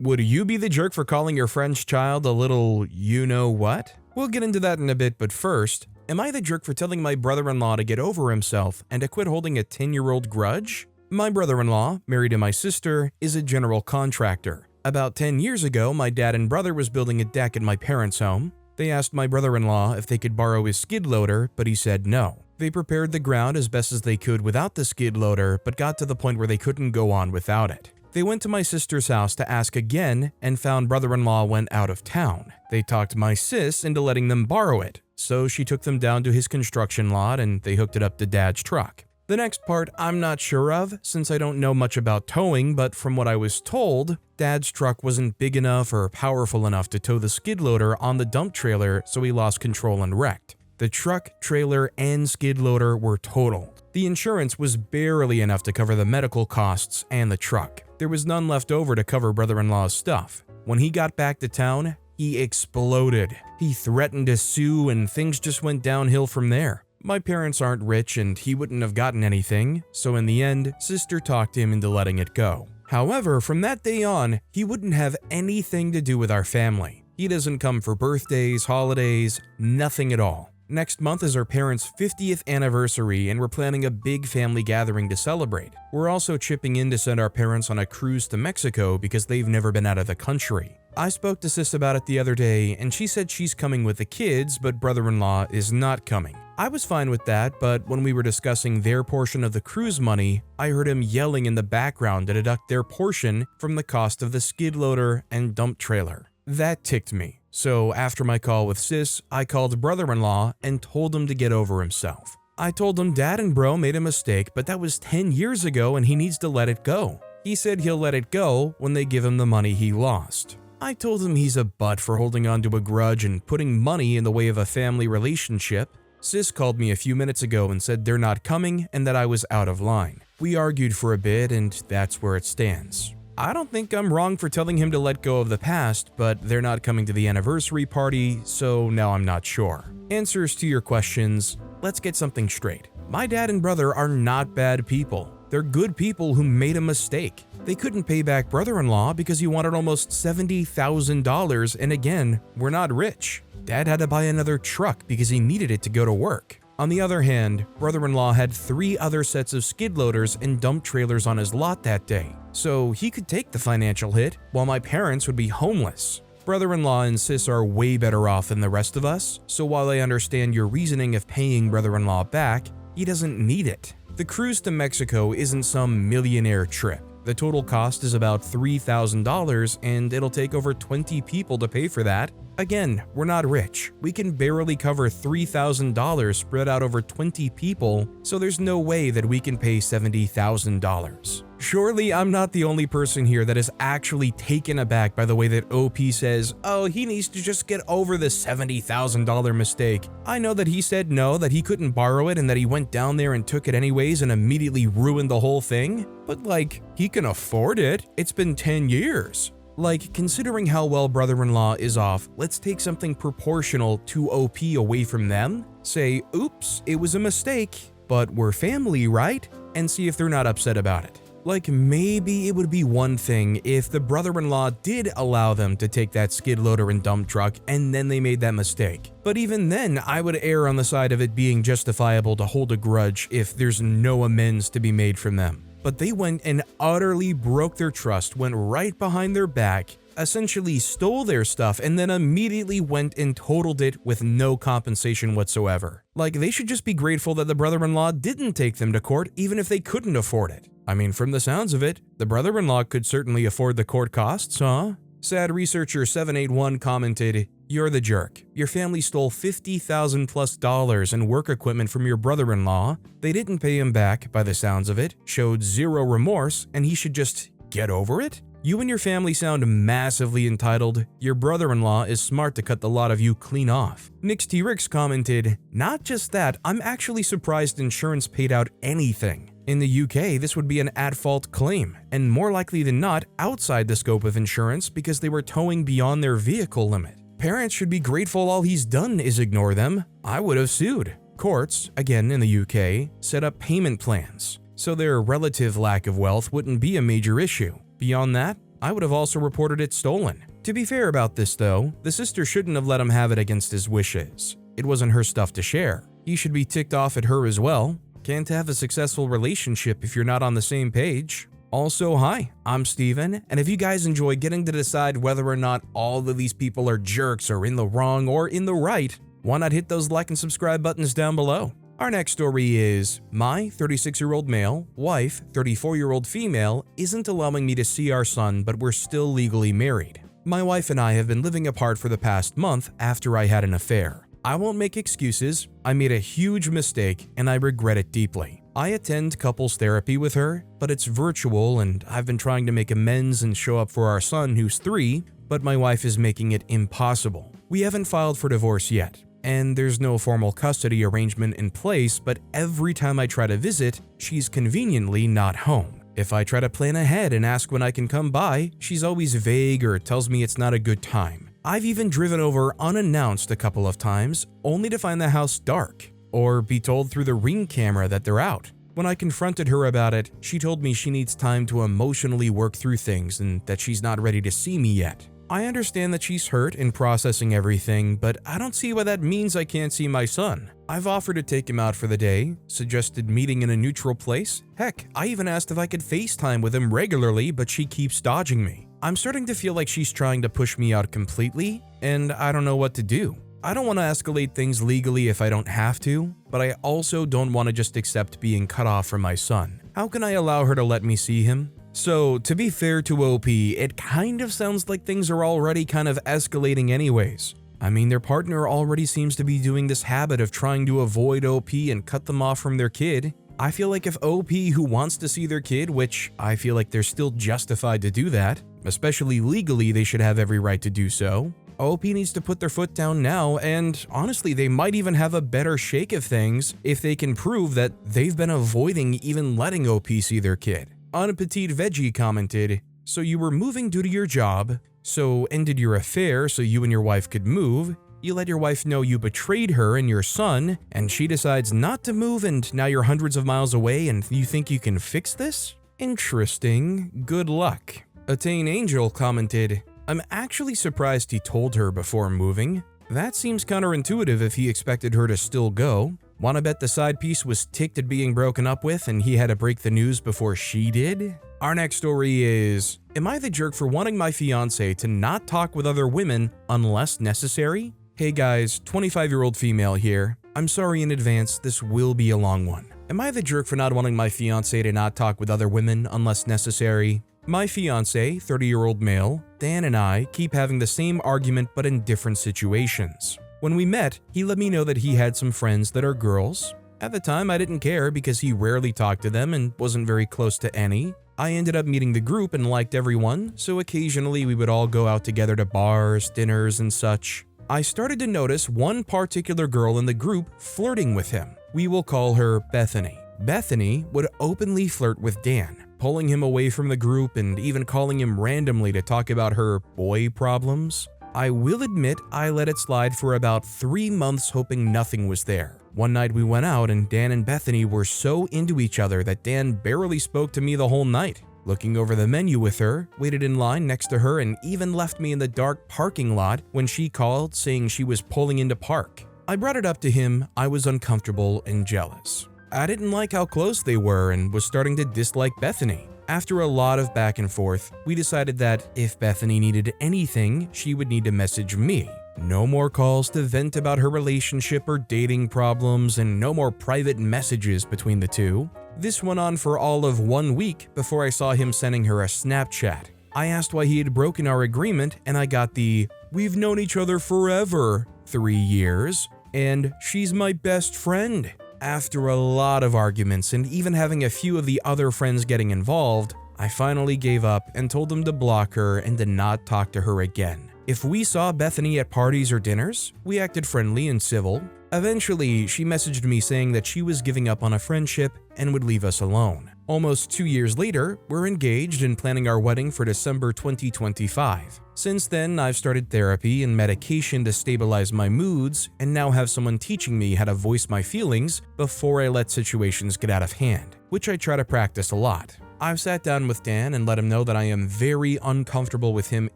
Would you be the jerk for calling your friend's child a little you-know-what? We'll get into that in a bit, but first, am I the jerk for telling my brother-in-law to get over himself and to quit holding a 10-year-old grudge? My brother-in-law, married to my sister, is a general contractor. About 10 years ago, my dad and brother was building a deck at my parents' home. They asked my brother-in-law if they could borrow his skid loader, but he said no. They prepared the ground as best as they could without the skid loader, but got to the point where they couldn't go on without it. They went to my sister's house to ask again and found brother-in-law went out of town. They talked my sis into letting them borrow it, so she took them down to his construction lot and they hooked it up to dad's truck. The next part I'm not sure of since I don't know much about towing, but from what I was told, dad's truck wasn't big enough or powerful enough to tow the skid loader on the dump trailer, so he lost control and wrecked. The truck, trailer, and skid loader were totaled. The insurance was barely enough to cover the medical costs and the truck. There was none left over to cover brother-in-law's stuff. When he got back to town, he exploded. He threatened to sue and things just went downhill from there. My parents aren't rich and he wouldn't have gotten anything, so in the end, sister talked him into letting it go. However, from that day on, he wouldn't have anything to do with our family. He doesn't come for birthdays, holidays, nothing at all. Next month is our parents' 50th anniversary and we're planning a big family gathering to celebrate. We're also chipping in to send our parents on a cruise to Mexico because they've never been out of the country. I spoke to sis about it the other day and she said she's coming with the kids, but brother-in-law is not coming. I was fine with that, but when we were discussing their portion of the cruise money, I heard him yelling in the background to deduct their portion from the cost of the skid loader and dump trailer. That ticked me. So after my call with sis, I called brother-in-law and told him to get over himself. I told him dad and bro made a mistake, but that was 10 years ago and he needs to let it go. He said he'll let it go when they give him the money he lost. I told him he's a butt for holding on to a grudge and putting money in the way of a family relationship. Sis called me a few minutes ago and said they're not coming and that I was out of line. We argued for a bit and that's where it stands. I don't think I'm wrong for telling him to let go of the past, but they're not coming to the anniversary party, so now I'm not sure. Answers to your questions, let's get something straight. My dad and brother are not bad people. They're good people who made a mistake. They couldn't pay back brother-in-law because he wanted almost $70,000 and again, we're not rich. Dad had to buy another truck because he needed it to go to work. On the other hand, brother-in-law had 3 other sets of skid loaders and dump trailers on his lot that day, so he could take the financial hit while my parents would be homeless. Brother-in-law and sis are way better off than the rest of us, so while I understand your reasoning of paying brother-in-law back, he doesn't need it. The cruise to Mexico isn't some millionaire trip. The total cost is about $3,000 and it'll take over 20 people to pay for that. Again, we're not rich. We can barely cover $3,000 spread out over 20 people, so there's no way that we can pay $70,000. Surely I'm not the only person here that is actually taken aback by the way that OP says, oh, he needs to just get over the $70,000 mistake. I know that he said no, that he couldn't borrow it and that he went down there and took it anyways and immediately ruined the whole thing. But like, he can afford it. It's been 10 years. Like, considering how well brother-in-law is off, let's take something proportional to OP away from them. Say, oops, it was a mistake, but we're family, right? And see if they're not upset about it. Like, maybe it would be one thing if the brother-in-law did allow them to take that skid loader and dump truck and then they made that mistake. But even then, I would err on the side of it being justifiable to hold a grudge if there's no amends to be made from them. But they went and utterly broke their trust, went right behind their back, essentially stole their stuff, and then immediately went and totaled it with no compensation whatsoever. Like, they should just be grateful that the brother-in-law didn't take them to court even if they couldn't afford it. I mean, from the sounds of it, the brother-in-law could certainly afford the court costs, huh? Sad Researcher 781 commented, "You're the jerk. Your family stole $50,000+ in work equipment from your brother-in-law. They didn't pay him back, by the sounds of it, showed zero remorse, and he should just get over it? You and your family sound massively entitled. Your brother-in-law is smart to cut the lot of you clean off." Nix T-Rix commented, "Not just that, I'm actually surprised insurance paid out anything. In the UK, this would be an at-fault claim, and more likely than not, outside the scope of insurance because they were towing beyond their vehicle limit. Parents should be grateful all he's done is ignore them. I would have sued." Courts, again in the UK, set up payment plans, so their relative lack of wealth wouldn't be a major issue. Beyond that, I would have also reported it stolen. To be fair about this though, the sister shouldn't have let him have it against his wishes. It wasn't her stuff to share. He should be ticked off at her as well. Can't have a successful relationship if you're not on the same page. Also, hi, I'm Steven, and if you guys enjoy getting to decide whether or not all of these people are jerks or in the wrong or in the right, why not hit those like and subscribe buttons down below? Our next story is, my 36-year-old male, wife, 34-year-old female, isn't allowing me to see our son, but we're still legally married. My wife and I have been living apart for the past month after I had an affair. I won't make excuses, I made a huge mistake and I regret it deeply. I attend couples therapy with her, but it's virtual and I've been trying to make amends and show up for our son who's 3, but my wife is making it impossible. We haven't filed for divorce yet, and there's no formal custody arrangement in place, but every time I try to visit, she's conveniently not home. If I try to plan ahead and ask when I can come by, she's always vague or tells me it's not a good time. I've even driven over unannounced a couple of times, only to find the house dark, or be told through the Ring camera that they're out. When I confronted her about it, she told me she needs time to emotionally work through things and that she's not ready to see me yet. I understand that she's hurt in processing everything, but I don't see why that means I can't see my son. I've offered to take him out for the day, suggested meeting in a neutral place. Heck, I even asked if I could FaceTime with him regularly, but she keeps dodging me. I'm starting to feel like she's trying to push me out completely, and I don't know what to do. I don't want to escalate things legally if I don't have to, but I also don't want to just accept being cut off from my son. How can I allow her to let me see him? So, to be fair to OP, it kind of sounds like things are already kind of escalating anyways. I mean, their partner already seems to be doing this habit of trying to avoid OP and cut them off from their kid. I feel like if OP, who wants to see their kid, which I feel like they're still justified to do that, especially legally they should have every right to do so, OP needs to put their foot down now, and honestly, they might even have a better shake of things if they can prove that they've been avoiding even letting OP see their kid. AmITheDevil commented, "So you were moving due to your job, so ended your affair so you and your wife could move. You let your wife know you betrayed her and your son, and she decides not to move and now you're hundreds of miles away and you think you can fix this? Interesting. Good luck." Attain Angel commented, "I'm actually surprised he told her before moving. That seems counterintuitive if he expected her to still go. Wanna bet the side piece was ticked at being broken up with and he had to break the news before she did?" Our next story is, am I the jerk for wanting my fiance to not talk with other women unless necessary? Hey guys, 25-year-old female here. I'm sorry in advance, this will be a long one. Am I the jerk for not wanting my fiance to not talk with other women unless necessary? My fiance, 30-year-old male, Dan, and I keep having the same argument but in different situations. When we met, he let me know that he had some friends that are girls. At the time, I didn't care because he rarely talked to them and wasn't very close to any. I ended up meeting the group and liked everyone, so occasionally we would all go out together to bars, dinners, and such. I started to notice one particular girl in the group flirting with him. We will call her Bethany. Bethany would openly flirt with Dan, pulling him away from the group and even calling him randomly to talk about her boy problems. I will admit I let it slide for about 3 months hoping nothing was there. One night we went out and Dan and Bethany were so into each other that Dan barely spoke to me the whole night. Looking over the menu with her, waited in line next to her, and even left me in the dark parking lot when she called saying she was pulling into park. I brought it up to him. I was uncomfortable and jealous. I didn't like how close they were and was starting to dislike Bethany. After a lot of back and forth, we decided that if Bethany needed anything, she would need to message me. No more calls to vent about her relationship or dating problems, and no more private messages between the two. This went on for all of 1 week before I saw him sending her a Snapchat. I asked why he had broken our agreement, and I got the "we've known each other forever, 3 years, and she's my best friend." After a lot of arguments and even having a few of the other friends getting involved, I finally gave up and told them to block her and to not talk to her again. If we saw Bethany at parties or dinners, we acted friendly and civil. Eventually, she messaged me saying that she was giving up on a friendship and would leave us alone. Almost 2 years later, we're engaged and planning our wedding for December 2025. Since then, I've started therapy and medication to stabilize my moods, and now have someone teaching me how to voice my feelings before I let situations get out of hand, which I try to practice a lot. I've sat down with Dan and let him know that I am very uncomfortable with him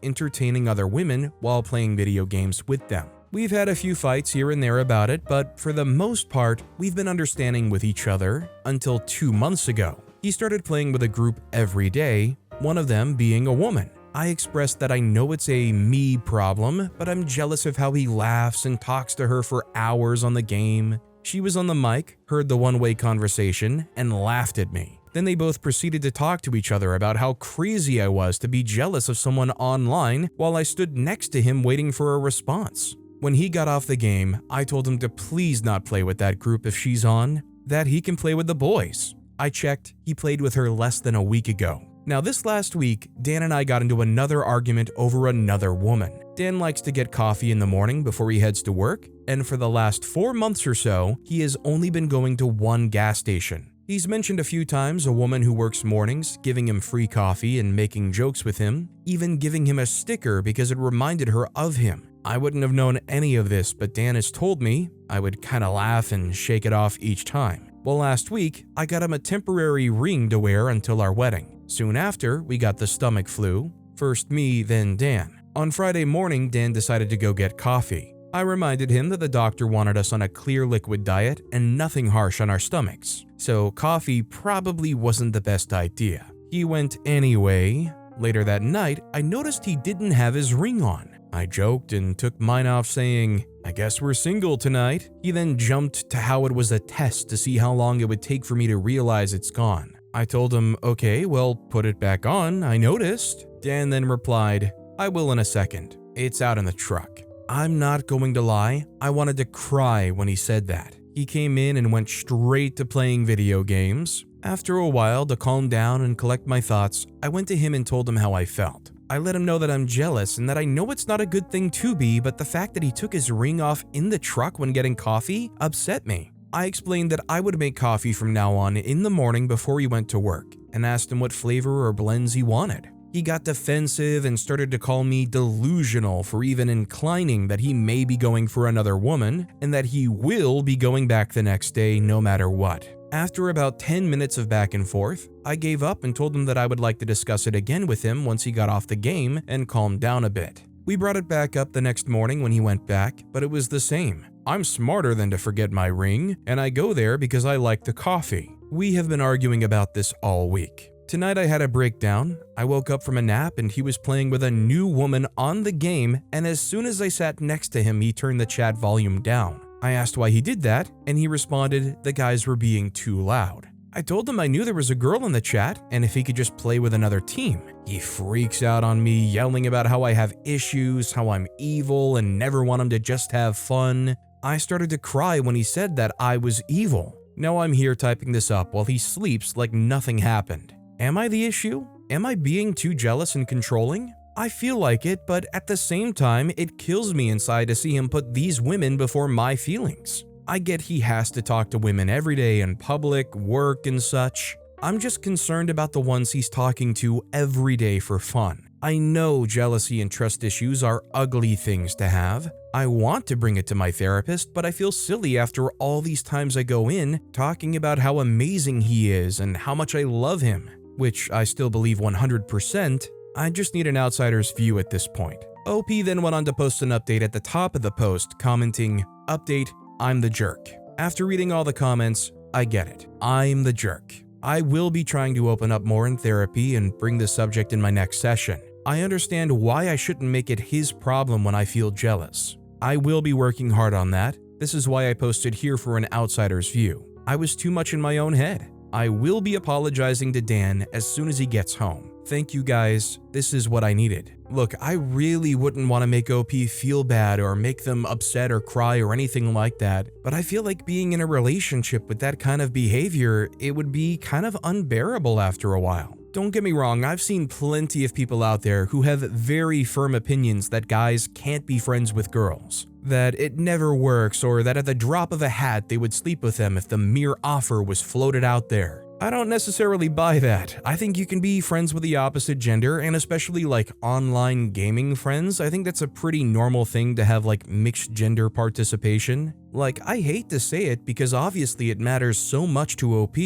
entertaining other women while playing video games with them. We've had a few fights here and there about it, but for the most part, we've been understanding with each other until 2 months ago. He started playing with a group every day, one of them being a woman. I expressed that I know it's a me problem, but I'm jealous of how he laughs and talks to her for hours on the game. She was on the mic, heard the one-way conversation, and laughed at me. Then they both proceeded to talk to each other about how crazy I was to be jealous of someone online while I stood next to him waiting for a response. When he got off the game, I told him to please not play with that group if she's on, that he can play with the boys. I checked, he played with her less than a week ago. Now this last week, Dan and I got into another argument over another woman. Dan likes to get coffee in the morning before he heads to work, and for the last 4 months or so, he has only been going to one gas station. He's mentioned a few times a woman who works mornings giving him free coffee and making jokes with him, even giving him a sticker because it reminded her of him. I wouldn't have known any of this, but Dan has told me. I would kinda laugh and shake it off each time. Well, last week, I got him a temporary ring to wear until our wedding. Soon after, we got the stomach flu. First me, then Dan. On Friday morning, Dan decided to go get coffee. I reminded him that the doctor wanted us on a clear liquid diet and nothing harsh on our stomachs, so coffee probably wasn't the best idea. He went anyway. Later that night, I noticed he didn't have his ring on. I joked and took mine off saying, "I guess we're single tonight." He then jumped to how it was a test to see how long it would take for me to realize it's gone. I told him, "Okay, well, put it back on, I noticed." Dan then replied, "I will in a second. It's out in the truck." I'm not going to lie, I wanted to cry when he said that. He came in and went straight to playing video games. After a while, to calm down and collect my thoughts, I went to him and told him how I felt. I let him know that I'm jealous and that I know it's not a good thing to be, but the fact that he took his ring off in the truck when getting coffee upset me. I explained that I would make coffee from now on in the morning before he went to work, and asked him what flavor or blends he wanted. He got defensive and started to call me delusional for even inclining that he may be going for another woman, and that he will be going back the next day no matter what. After about 10 minutes of back and forth, I gave up and told him that I would like to discuss it again with him once he got off the game and calmed down a bit. We brought it back up the next morning when he went back, but it was the same. I'm smarter than to forget my ring, and I go there because I like the coffee. We have been arguing about this all week. Tonight I had a breakdown. I woke up from a nap and he was playing with a new woman on the game, and as soon as I sat next to him, he turned the chat volume down. I asked why he did that, and he responded the guys were being too loud. I told him I knew there was a girl in the chat, and if he could just play with another team. He freaks out on me, yelling about how I have issues, how I'm evil, and never want him to just have fun. I started to cry when he said that I was evil. Now I'm here typing this up while he sleeps like nothing happened. Am I the issue? Am I being too jealous and controlling? I feel like it, but at the same time, it kills me inside to see him put these women before my feelings. I get he has to talk to women every day in public, work, and such. I'm just concerned about the ones he's talking to every day for fun. I know jealousy and trust issues are ugly things to have. I want to bring it to my therapist, but I feel silly after all these times I go in talking about how amazing he is and how much I love him, which I still believe 100%. I just need an outsider's view at this point. OP then went on to post an update at the top of the post, commenting, "Update, I'm the jerk." After reading all the comments, I get it. I'm the jerk. I will be trying to open up more in therapy and bring this subject in my next session. I understand why I shouldn't make it his problem when I feel jealous. I will be working hard on that. This is why I posted here for an outsider's view. I was too much in my own head. I will be apologizing to Dan as soon as he gets home. Thank you guys, this is what I needed. Look, I really wouldn't want to make OP feel bad or make them upset or cry or anything like that, but I feel like being in a relationship with that kind of behavior, it would be kind of unbearable after a while. Don't get me wrong, I've seen plenty of people out there who have very firm opinions that guys can't be friends with girls, that it never works, or that at the drop of a hat they would sleep with them if the mere offer was floated out there. I don't necessarily buy that. I think you can be friends with the opposite gender, and especially like online gaming friends. I think that's a pretty normal thing to have like mixed gender participation. Like, I hate to say it because obviously it matters so much to OP,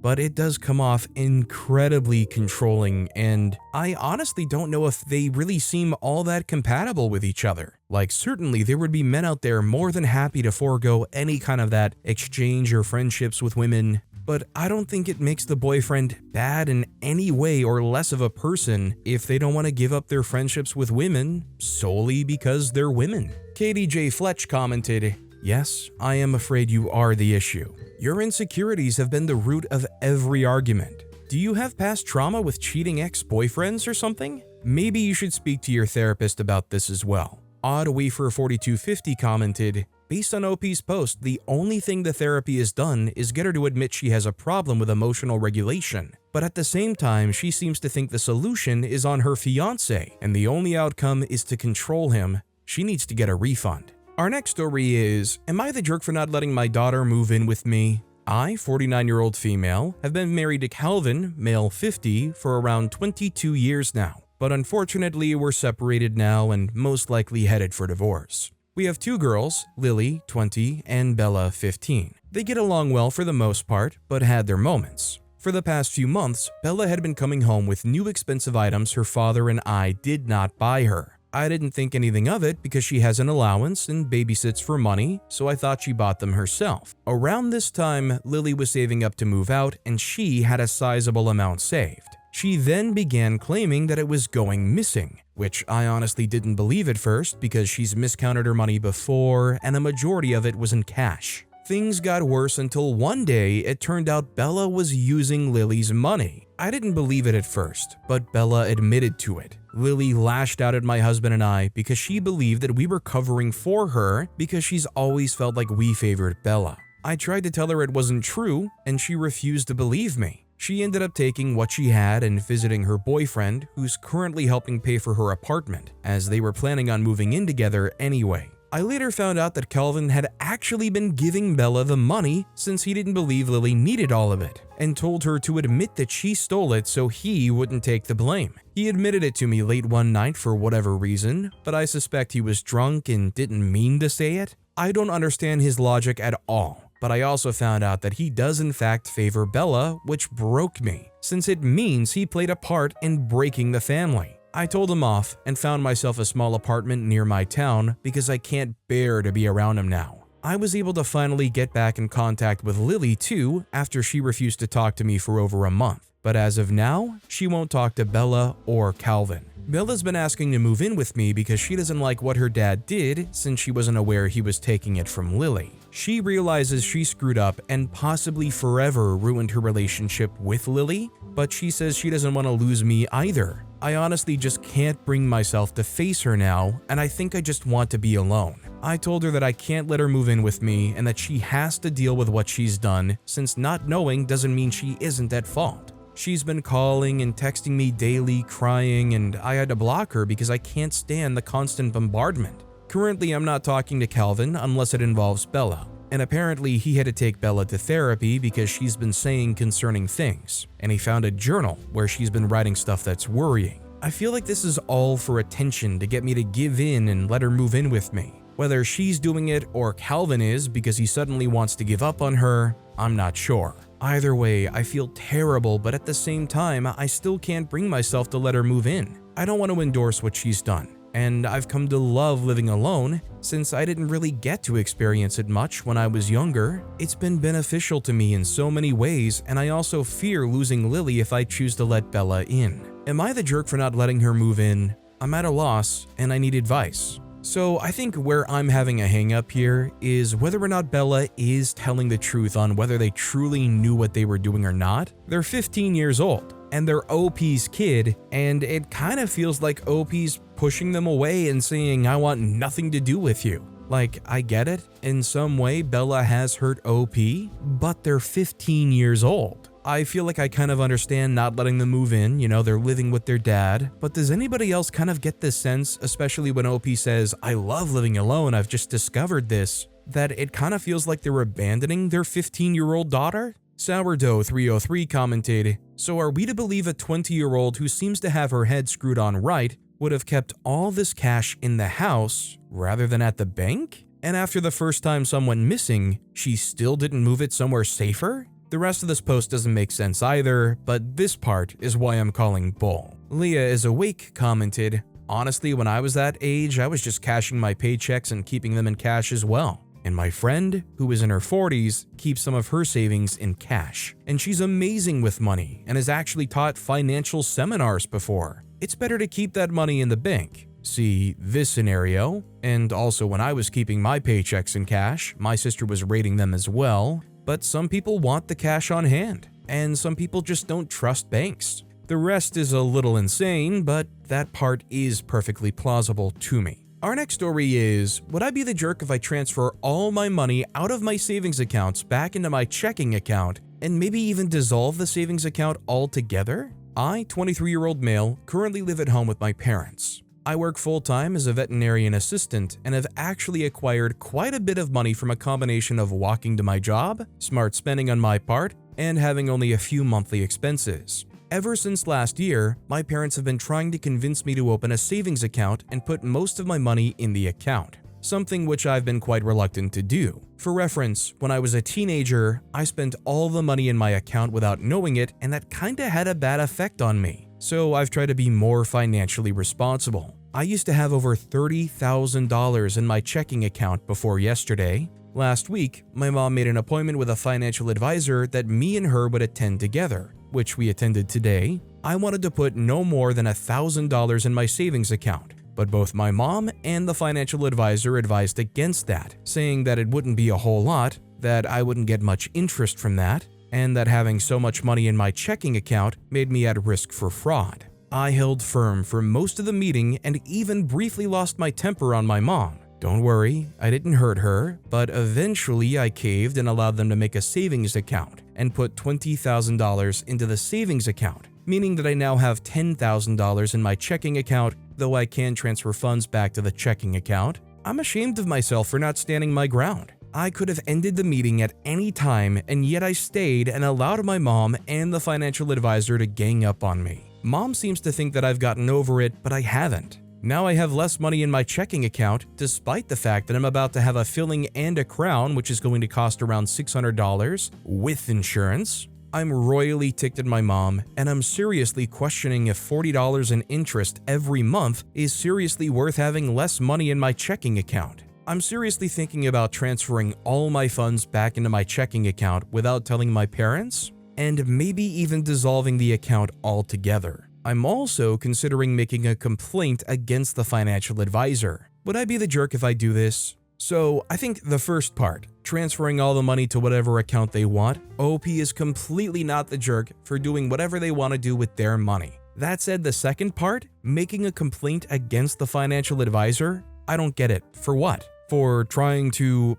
but it does come off incredibly controlling, and I honestly don't know if they really seem all that compatible with each other. Like, certainly there would be men out there more than happy to forego any kind of that exchange or friendships with women, but I don't think it makes the boyfriend bad in any way or less of a person if they don't want to give up their friendships with women solely because they're women. Katie J. Fletch commented, "Yes, I am afraid you are the issue. Your insecurities have been the root of every argument. Do you have past trauma with cheating ex-boyfriends or something? Maybe you should speak to your therapist about this as well." OddWafer4250 commented, "Based on OP's post, the only thing the therapy has done is get her to admit she has a problem with emotional regulation. But at the same time, she seems to think the solution is on her fiance, and the only outcome is to control him. She needs to get a refund." Our next story is, am I the jerk for not letting my daughter move in with me? I, 49-year-old female, have been married to Calvin, male 50, for around 22 years now. But unfortunately, we're separated now and most likely headed for divorce. We have two girls, Lily, 20, and Bella, 15. They get along well for the most part, but had their moments. For the past few months, Bella had been coming home with new expensive items her father and I did not buy her. I didn't think anything of it because she has an allowance and babysits for money, so I thought she bought them herself. Around this time, Lily was saving up to move out and she had a sizable amount saved. She then began claiming that it was going missing, which I honestly didn't believe at first because she's miscounted her money before and a majority of it was in cash. Things got worse until one day it turned out Bella was using Lily's money. I didn't believe it at first, but Bella admitted to it. Lily lashed out at my husband and I because she believed that we were covering for her because she's always felt like we favored Bella. I tried to tell her it wasn't true and she refused to believe me. She ended up taking what she had and visiting her boyfriend, who's currently helping pay for her apartment, as they were planning on moving in together anyway. I later found out that Calvin had actually been giving Bella the money since he didn't believe Lily needed all of it, and told her to admit that she stole it so he wouldn't take the blame. He admitted it to me late one night for whatever reason, but I suspect he was drunk and didn't mean to say it. I don't understand his logic at all. But I also found out that he does in fact favor Bella, which broke me, since it means he played a part in breaking the family. I told him off and found myself a small apartment near my town because I can't bear to be around him now. I was able to finally get back in contact with Lily too after she refused to talk to me for over a month. But as of now, she won't talk to Bella or Calvin. Bella's been asking to move in with me because she doesn't like what her dad did since she wasn't aware he was taking it from Lily. She realizes she screwed up and possibly forever ruined her relationship with Lily, but she says she doesn't want to lose me either. I honestly just can't bring myself to face her now, and I think I just want to be alone. I told her that I can't let her move in with me and that she has to deal with what she's done, since not knowing doesn't mean she isn't at fault. She's been calling and texting me daily, crying, and I had to block her because I can't stand the constant bombardment. Currently, I'm not talking to Calvin unless it involves Bella, and apparently he had to take Bella to therapy because she's been saying concerning things, and he found a journal where she's been writing stuff that's worrying. I feel like this is all for attention to get me to give in and let her move in with me. Whether she's doing it or Calvin is because he suddenly wants to give up on her, I'm not sure. Either way, I feel terrible, but at the same time, I still can't bring myself to let her move in. I don't want to endorse what she's done, and I've come to love living alone since I didn't really get to experience it much when I was younger. It's been beneficial to me in so many ways, and I also fear losing Lily if I choose to let Bella in. Am I the jerk for not letting her move in? I'm at a loss, and I need advice. So I think where I'm having a hang up here is whether or not Bella is telling the truth on whether they truly knew what they were doing or not. They're 15 years old and they're OP's kid, and it kind of feels like OP's pushing them away and saying, I want nothing to do with you. Like, I get it, in some way Bella has hurt OP, but they're 15 years old. I feel like I kind of understand not letting them move in, they're living with their dad, but does anybody else kind of get this sense, especially when OP says, I love living alone, I've just discovered this, that it kind of feels like they're abandoning their 15-year-old daughter? Sourdough303 commented, "So are we to believe a 20-year-old who seems to have her head screwed on right would have kept all this cash in the house rather than at the bank? And after the first time someone went missing, she still didn't move it somewhere safer?" The rest of this post doesn't make sense either, but this part is why I'm calling bull. Leah is awake commented, "Honestly, when I was that age, I was just cashing my paychecks and keeping them in cash as well. And my friend, who is in her 40s, keeps some of her savings in cash. And she's amazing with money and has actually taught financial seminars before. It's better to keep that money in the bank." See this scenario. And also when I was keeping my paychecks in cash, my sister was rating them as well. But some people want the cash on hand, and some people just don't trust banks. The rest is a little insane, but that part is perfectly plausible to me. Our next story is, would I be the jerk if I transfer all my money out of my savings accounts back into my checking account and maybe even dissolve the savings account altogether? I, 23-year-old male, currently live at home with my parents. I work full-time as a veterinarian assistant and have actually acquired quite a bit of money from a combination of walking to my job, smart spending on my part, and having only a few monthly expenses. Ever since last year, my parents have been trying to convince me to open a savings account and put most of my money in the account, something which I've been quite reluctant to do. For reference, when I was a teenager, I spent all the money in my account without knowing it, and that kinda had a bad effect on me. So I've tried to be more financially responsible. I used to have over $30,000 in my checking account before yesterday. Last week, my mom made an appointment with a financial advisor that me and her would attend together, which we attended today. I wanted to put no more than $1,000 in my savings account, but both my mom and the financial advisor advised against that, saying that it wouldn't be a whole lot, that I wouldn't get much interest from that, and that having so much money in my checking account made me at risk for fraud. I held firm for most of the meeting and even briefly lost my temper on my mom. Don't worry, I didn't hurt her, but eventually I caved and allowed them to make a savings account and put $20,000 into the savings account, meaning that I now have $10,000 in my checking account, though I can transfer funds back to the checking account. I'm ashamed of myself for not standing my ground. I could have ended the meeting at any time, and yet I stayed and allowed my mom and the financial advisor to gang up on me. Mom seems to think that I've gotten over it, but I haven't. Now I have less money in my checking account, despite the fact that I'm about to have a filling and a crown, which is going to cost around $600 with insurance. I'm royally ticked at my mom, and I'm seriously questioning if $40 in interest every month is seriously worth having less money in my checking account. I'm seriously thinking about transferring all my funds back into my checking account without telling my parents, and maybe even dissolving the account altogether. I'm also considering making a complaint against the financial advisor. Would I be the jerk if I do this? So I think the first part, transferring all the money to whatever account they want, OP is completely not the jerk for doing whatever they want to do with their money. That said, the second part, making a complaint against the financial advisor, I don't get it. For what? For trying to,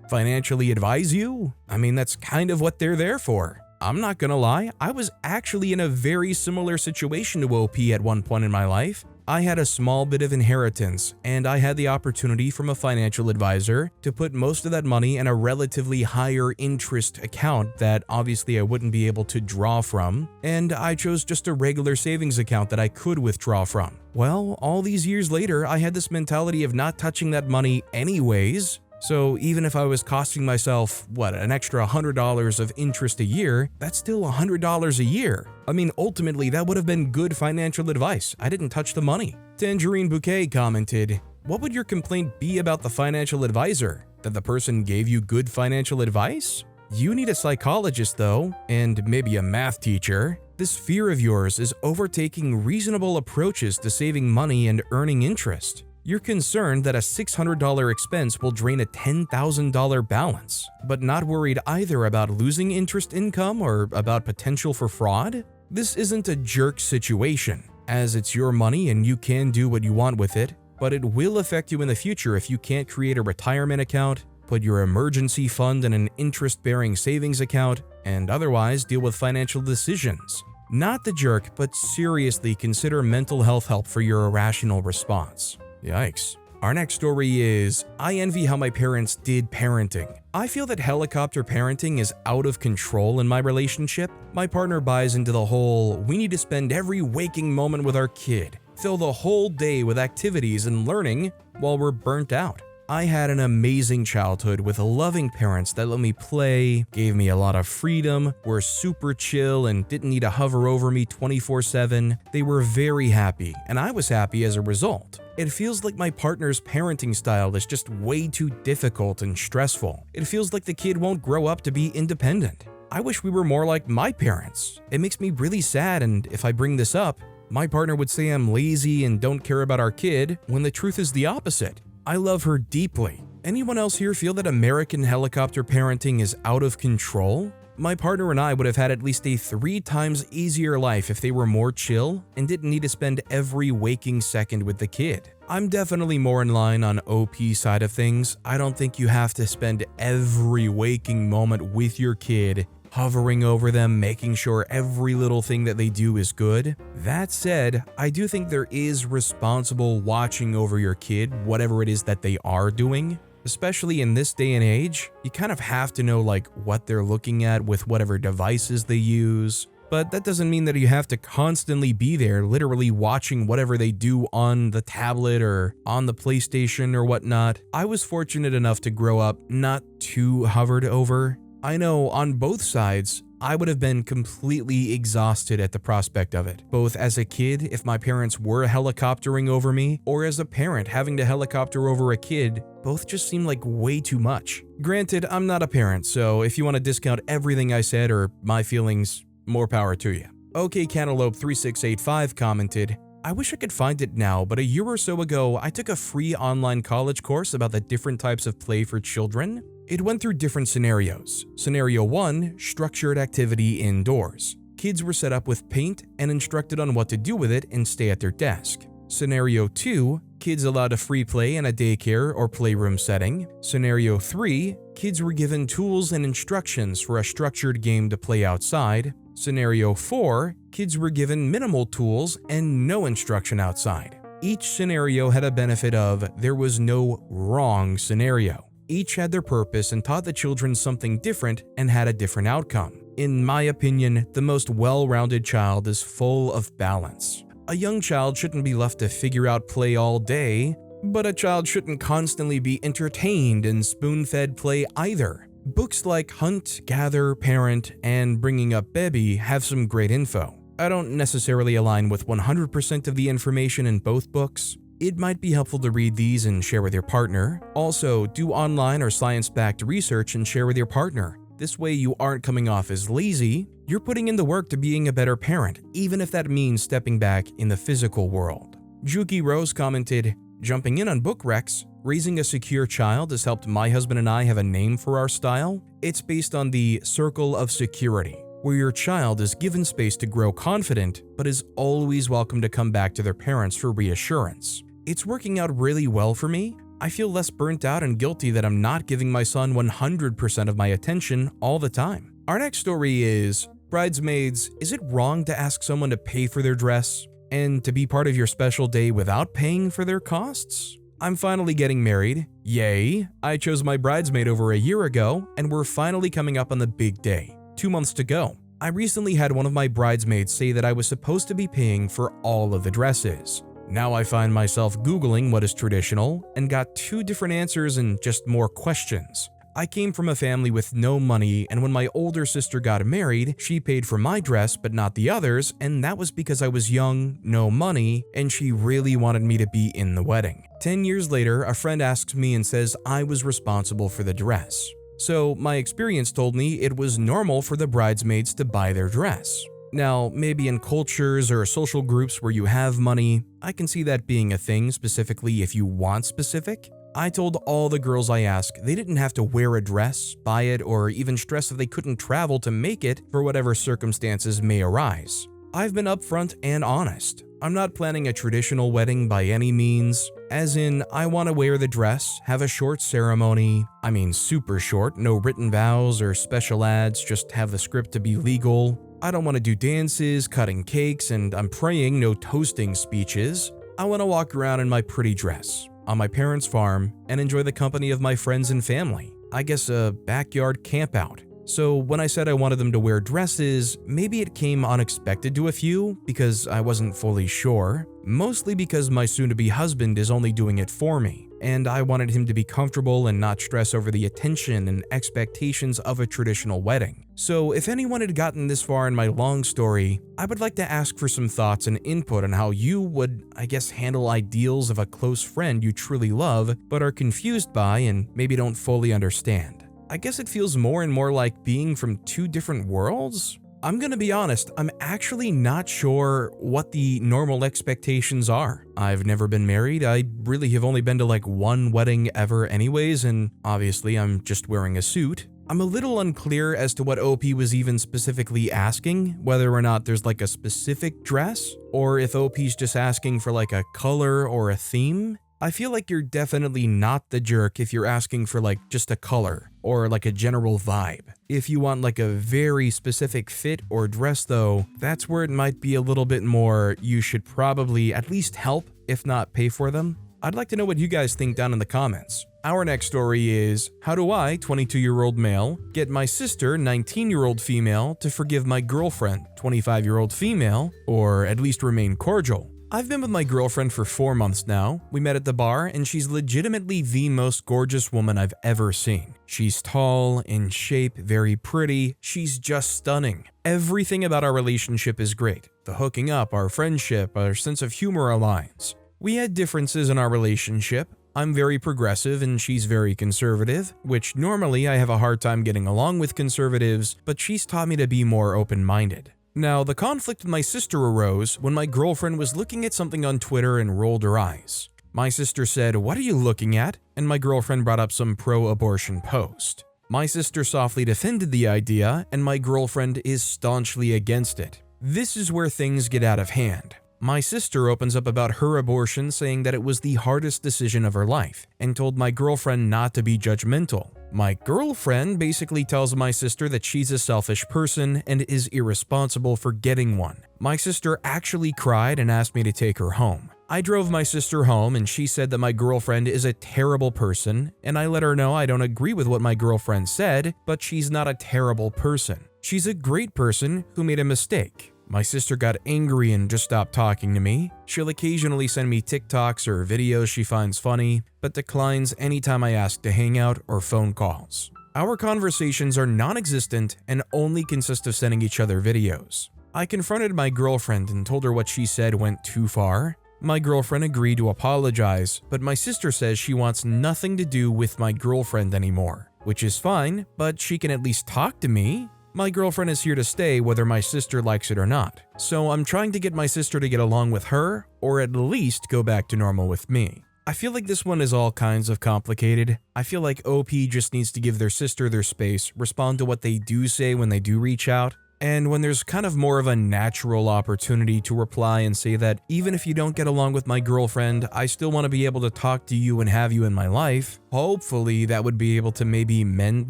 financially advise you? I mean, that's kind of what they're there for. I'm not gonna lie, I was actually in a very similar situation to OP at one point in my life. I had a small bit of inheritance, and I had the opportunity from a financial advisor to put most of that money in a relatively higher interest account that obviously I wouldn't be able to draw from, and I chose just a regular savings account that I could withdraw from. Well, all these years later, I had this mentality of not touching that money anyways. So even if I was costing myself, an extra $100 of interest a year, that's still $100 a year. I mean, ultimately, that would have been good financial advice. I didn't touch the money. Tangerine Bouquet commented, "What would your complaint be about the financial advisor? That the person gave you good financial advice? You need a psychologist though, and maybe a math teacher. This fear of yours is overtaking reasonable approaches to saving money and earning interest. You're concerned that a $600 expense will drain a $10,000 balance, but not worried either about losing interest income or about potential for fraud? This isn't a jerk situation, as it's your money and you can do what you want with it, but it will affect you in the future if you can't create a retirement account, put your emergency fund in an interest-bearing savings account, and otherwise deal with financial decisions. Not the jerk, but seriously consider mental health help for your irrational response." Yikes. Our next story is, I envy how my parents did parenting. I feel that helicopter parenting is out of control in my relationship. My partner buys into the whole, we need to spend every waking moment with our kid, fill the whole day with activities and learning while we're burnt out. I had an amazing childhood with loving parents that let me play, gave me a lot of freedom, were super chill and didn't need to hover over me 24/7. They were very happy, and I was happy as a result. It feels like my partner's parenting style is just way too difficult and stressful. It feels like the kid won't grow up to be independent. I wish we were more like my parents. It makes me really sad, and if I bring this up, my partner would say I'm lazy and don't care about our kid, when the truth is the opposite. I love her deeply. Anyone else here feel that American helicopter parenting is out of control? My partner and I would have had at least a 3 times easier life if they were more chill and didn't need to spend every waking second with the kid. I'm definitely more in line on OP side of things. I don't think you have to spend every waking moment with your kid, hovering over them, making sure every little thing that they do is good. That said, I do think there is responsible watching over your kid, whatever it is that they are doing. Especially in this day and age, you kind of have to know what they're looking at with whatever devices they use. But that doesn't mean that you have to constantly be there, literally watching whatever they do on the tablet or on the PlayStation or whatnot. I was fortunate enough to grow up not too hovered over. I know on both sides, I would have been completely exhausted at the prospect of it, both as a kid if my parents were helicoptering over me, or as a parent having to helicopter over a kid. Both just seem like way too much. Granted, I'm not a parent, so if you want to discount everything I said or my feelings, more power to you. OK Cantaloupe 3685 commented, I wish I could find it now, but a year or so ago, I took a free online college course about the different types of play for children. It went through different scenarios. Scenario 1, structured activity indoors. Kids were set up with paint and instructed on what to do with it and stay at their desk. Scenario 2, kids allowed a free play in a daycare or playroom setting. Scenario 3, kids were given tools and instructions for a structured game to play outside. Scenario 4, kids were given minimal tools and no instruction outside. Each scenario had a benefit of there was no wrong scenario. Each had their purpose and taught the children something different and had a different outcome. In my opinion, the most well-rounded child is full of balance. A young child shouldn't be left to figure out play all day, but a child shouldn't constantly be entertained and spoon-fed play either. Books like Hunt, Gather, Parent, and Bringing Up Baby have some great info. I don't necessarily align with 100% of the information in both books. It might be helpful to read these and share with your partner. Also, do online or science-backed research and share with your partner. This way you aren't coming off as lazy. You're putting in the work to being a better parent, even if that means stepping back in the physical world. Juki Rose commented, jumping in on book recs, raising a secure child has helped my husband and I have a name for our style. It's based on the circle of security, where your child is given space to grow confident, but is always welcome to come back to their parents for reassurance. It's working out really well for me. I feel less burnt out and guilty that I'm not giving my son 100% of my attention all the time. Our next story is, Bridesmaids, is it wrong to ask someone to pay for their dress and to be part of your special day without paying for their costs? I'm finally getting married. Yay! I chose my bridesmaid over a year ago, and we're finally coming up on the big day. 2 months to go. I recently had one of my bridesmaids say that I was supposed to be paying for all of the dresses. Now I find myself Googling what is traditional and got 2 different answers and just more questions. I came from a family with no money, and when my older sister got married, she paid for my dress but not the others, and that was because I was young, no money, and she really wanted me to be in the wedding. 10 years later, a friend asks me and says I was responsible for the dress. So my experience told me it was normal for the bridesmaids to buy their dress. Now, maybe in cultures or social groups where you have money, I can see that being a thing, specifically if you want specific. I told all the girls I asked they didn't have to wear a dress, buy it, or even stress if they couldn't travel to make it for whatever circumstances may arise. I've been upfront and honest. I'm not planning a traditional wedding by any means, as in I want to wear the dress, have a short ceremony, I mean super short, no written vows or special ads, just have the script to be legal. I don't want to do dances, cutting cakes, and I'm praying no toasting speeches. I want to walk around in my pretty dress. on my parents' farm, and enjoy the company of my friends and family. I guess a backyard campout. So when I said I wanted them to wear dresses, maybe it came unexpected to a few because I wasn't fully sure, mostly because my soon-to-be husband is only doing it for me, and I wanted him to be comfortable and not stress over the attention and expectations of a traditional wedding. So if anyone had gotten this far in my long story, I would like to ask for some thoughts and input on how you would, I guess, handle ideals of a close friend you truly love but are confused by and maybe don't fully understand. I guess it feels more and more like being from two different worlds? I'm gonna be honest, I'm actually not sure what the normal expectations are. I've never been married, I really have only been to like one wedding ever anyways, and obviously I'm just wearing a suit. I'm a little unclear as to what OP was even specifically asking, whether or not there's like a specific dress, or if OP's just asking for like a color or a theme. I feel like you're definitely not the jerk if you're asking for like just a color or like a general vibe. If you want like a very specific fit or dress though, that's where it might be a little bit more you should probably at least help, if not pay for them. I'd like to know what you guys think down in the comments. Our next story is, how do I, 22-year-old male, get my sister, 19-year-old female, to forgive my girlfriend, 25-year-old female, or at least remain cordial? I've been with my girlfriend for 4 months now. We met at the bar, and she's legitimately the most gorgeous woman I've ever seen. She's tall, in shape, very pretty. She's just stunning. Everything about our relationship is great. The hooking up, our friendship, our sense of humor aligns. We had differences in our relationship. I'm very progressive and she's very conservative, which normally I have a hard time getting along with conservatives, but she's taught me to be more open-minded. Now, the conflict with my sister arose when my girlfriend was looking at something on Twitter and rolled her eyes. My sister said, "What are you looking at?" And my girlfriend brought up some pro-abortion post. My sister softly defended the idea, and my girlfriend is staunchly against it. This is where things get out of hand. My sister opens up about her abortion, saying that it was the hardest decision of her life, and told my girlfriend not to be judgmental. My girlfriend basically tells my sister that she's a selfish person and is irresponsible for getting one. My sister actually cried and asked me to take her home. I drove my sister home and she said that my girlfriend is a terrible person, and I let her know I don't agree with what my girlfriend said, but she's not a terrible person. She's a great person who made a mistake. My sister got angry and just stopped talking to me. She'll occasionally send me TikToks or videos she finds funny, but declines anytime I ask to hang out or phone calls. Our conversations are non-existent and only consist of sending each other videos. I confronted my girlfriend and told her what she said went too far. My girlfriend agreed to apologize, but my sister says she wants nothing to do with my girlfriend anymore, which is fine, but she can at least talk to me. My girlfriend is here to stay whether my sister likes it or not, so I'm trying to get my sister to get along with her, or at least go back to normal with me. I feel like this one is all kinds of complicated. I feel like OP just needs to give their sister their space, respond to what they do say when they do reach out, and when there's kind of more of a natural opportunity to reply and say that even if you don't get along with my girlfriend, I still want to be able to talk to you and have you in my life. Hopefully that would be able to maybe mend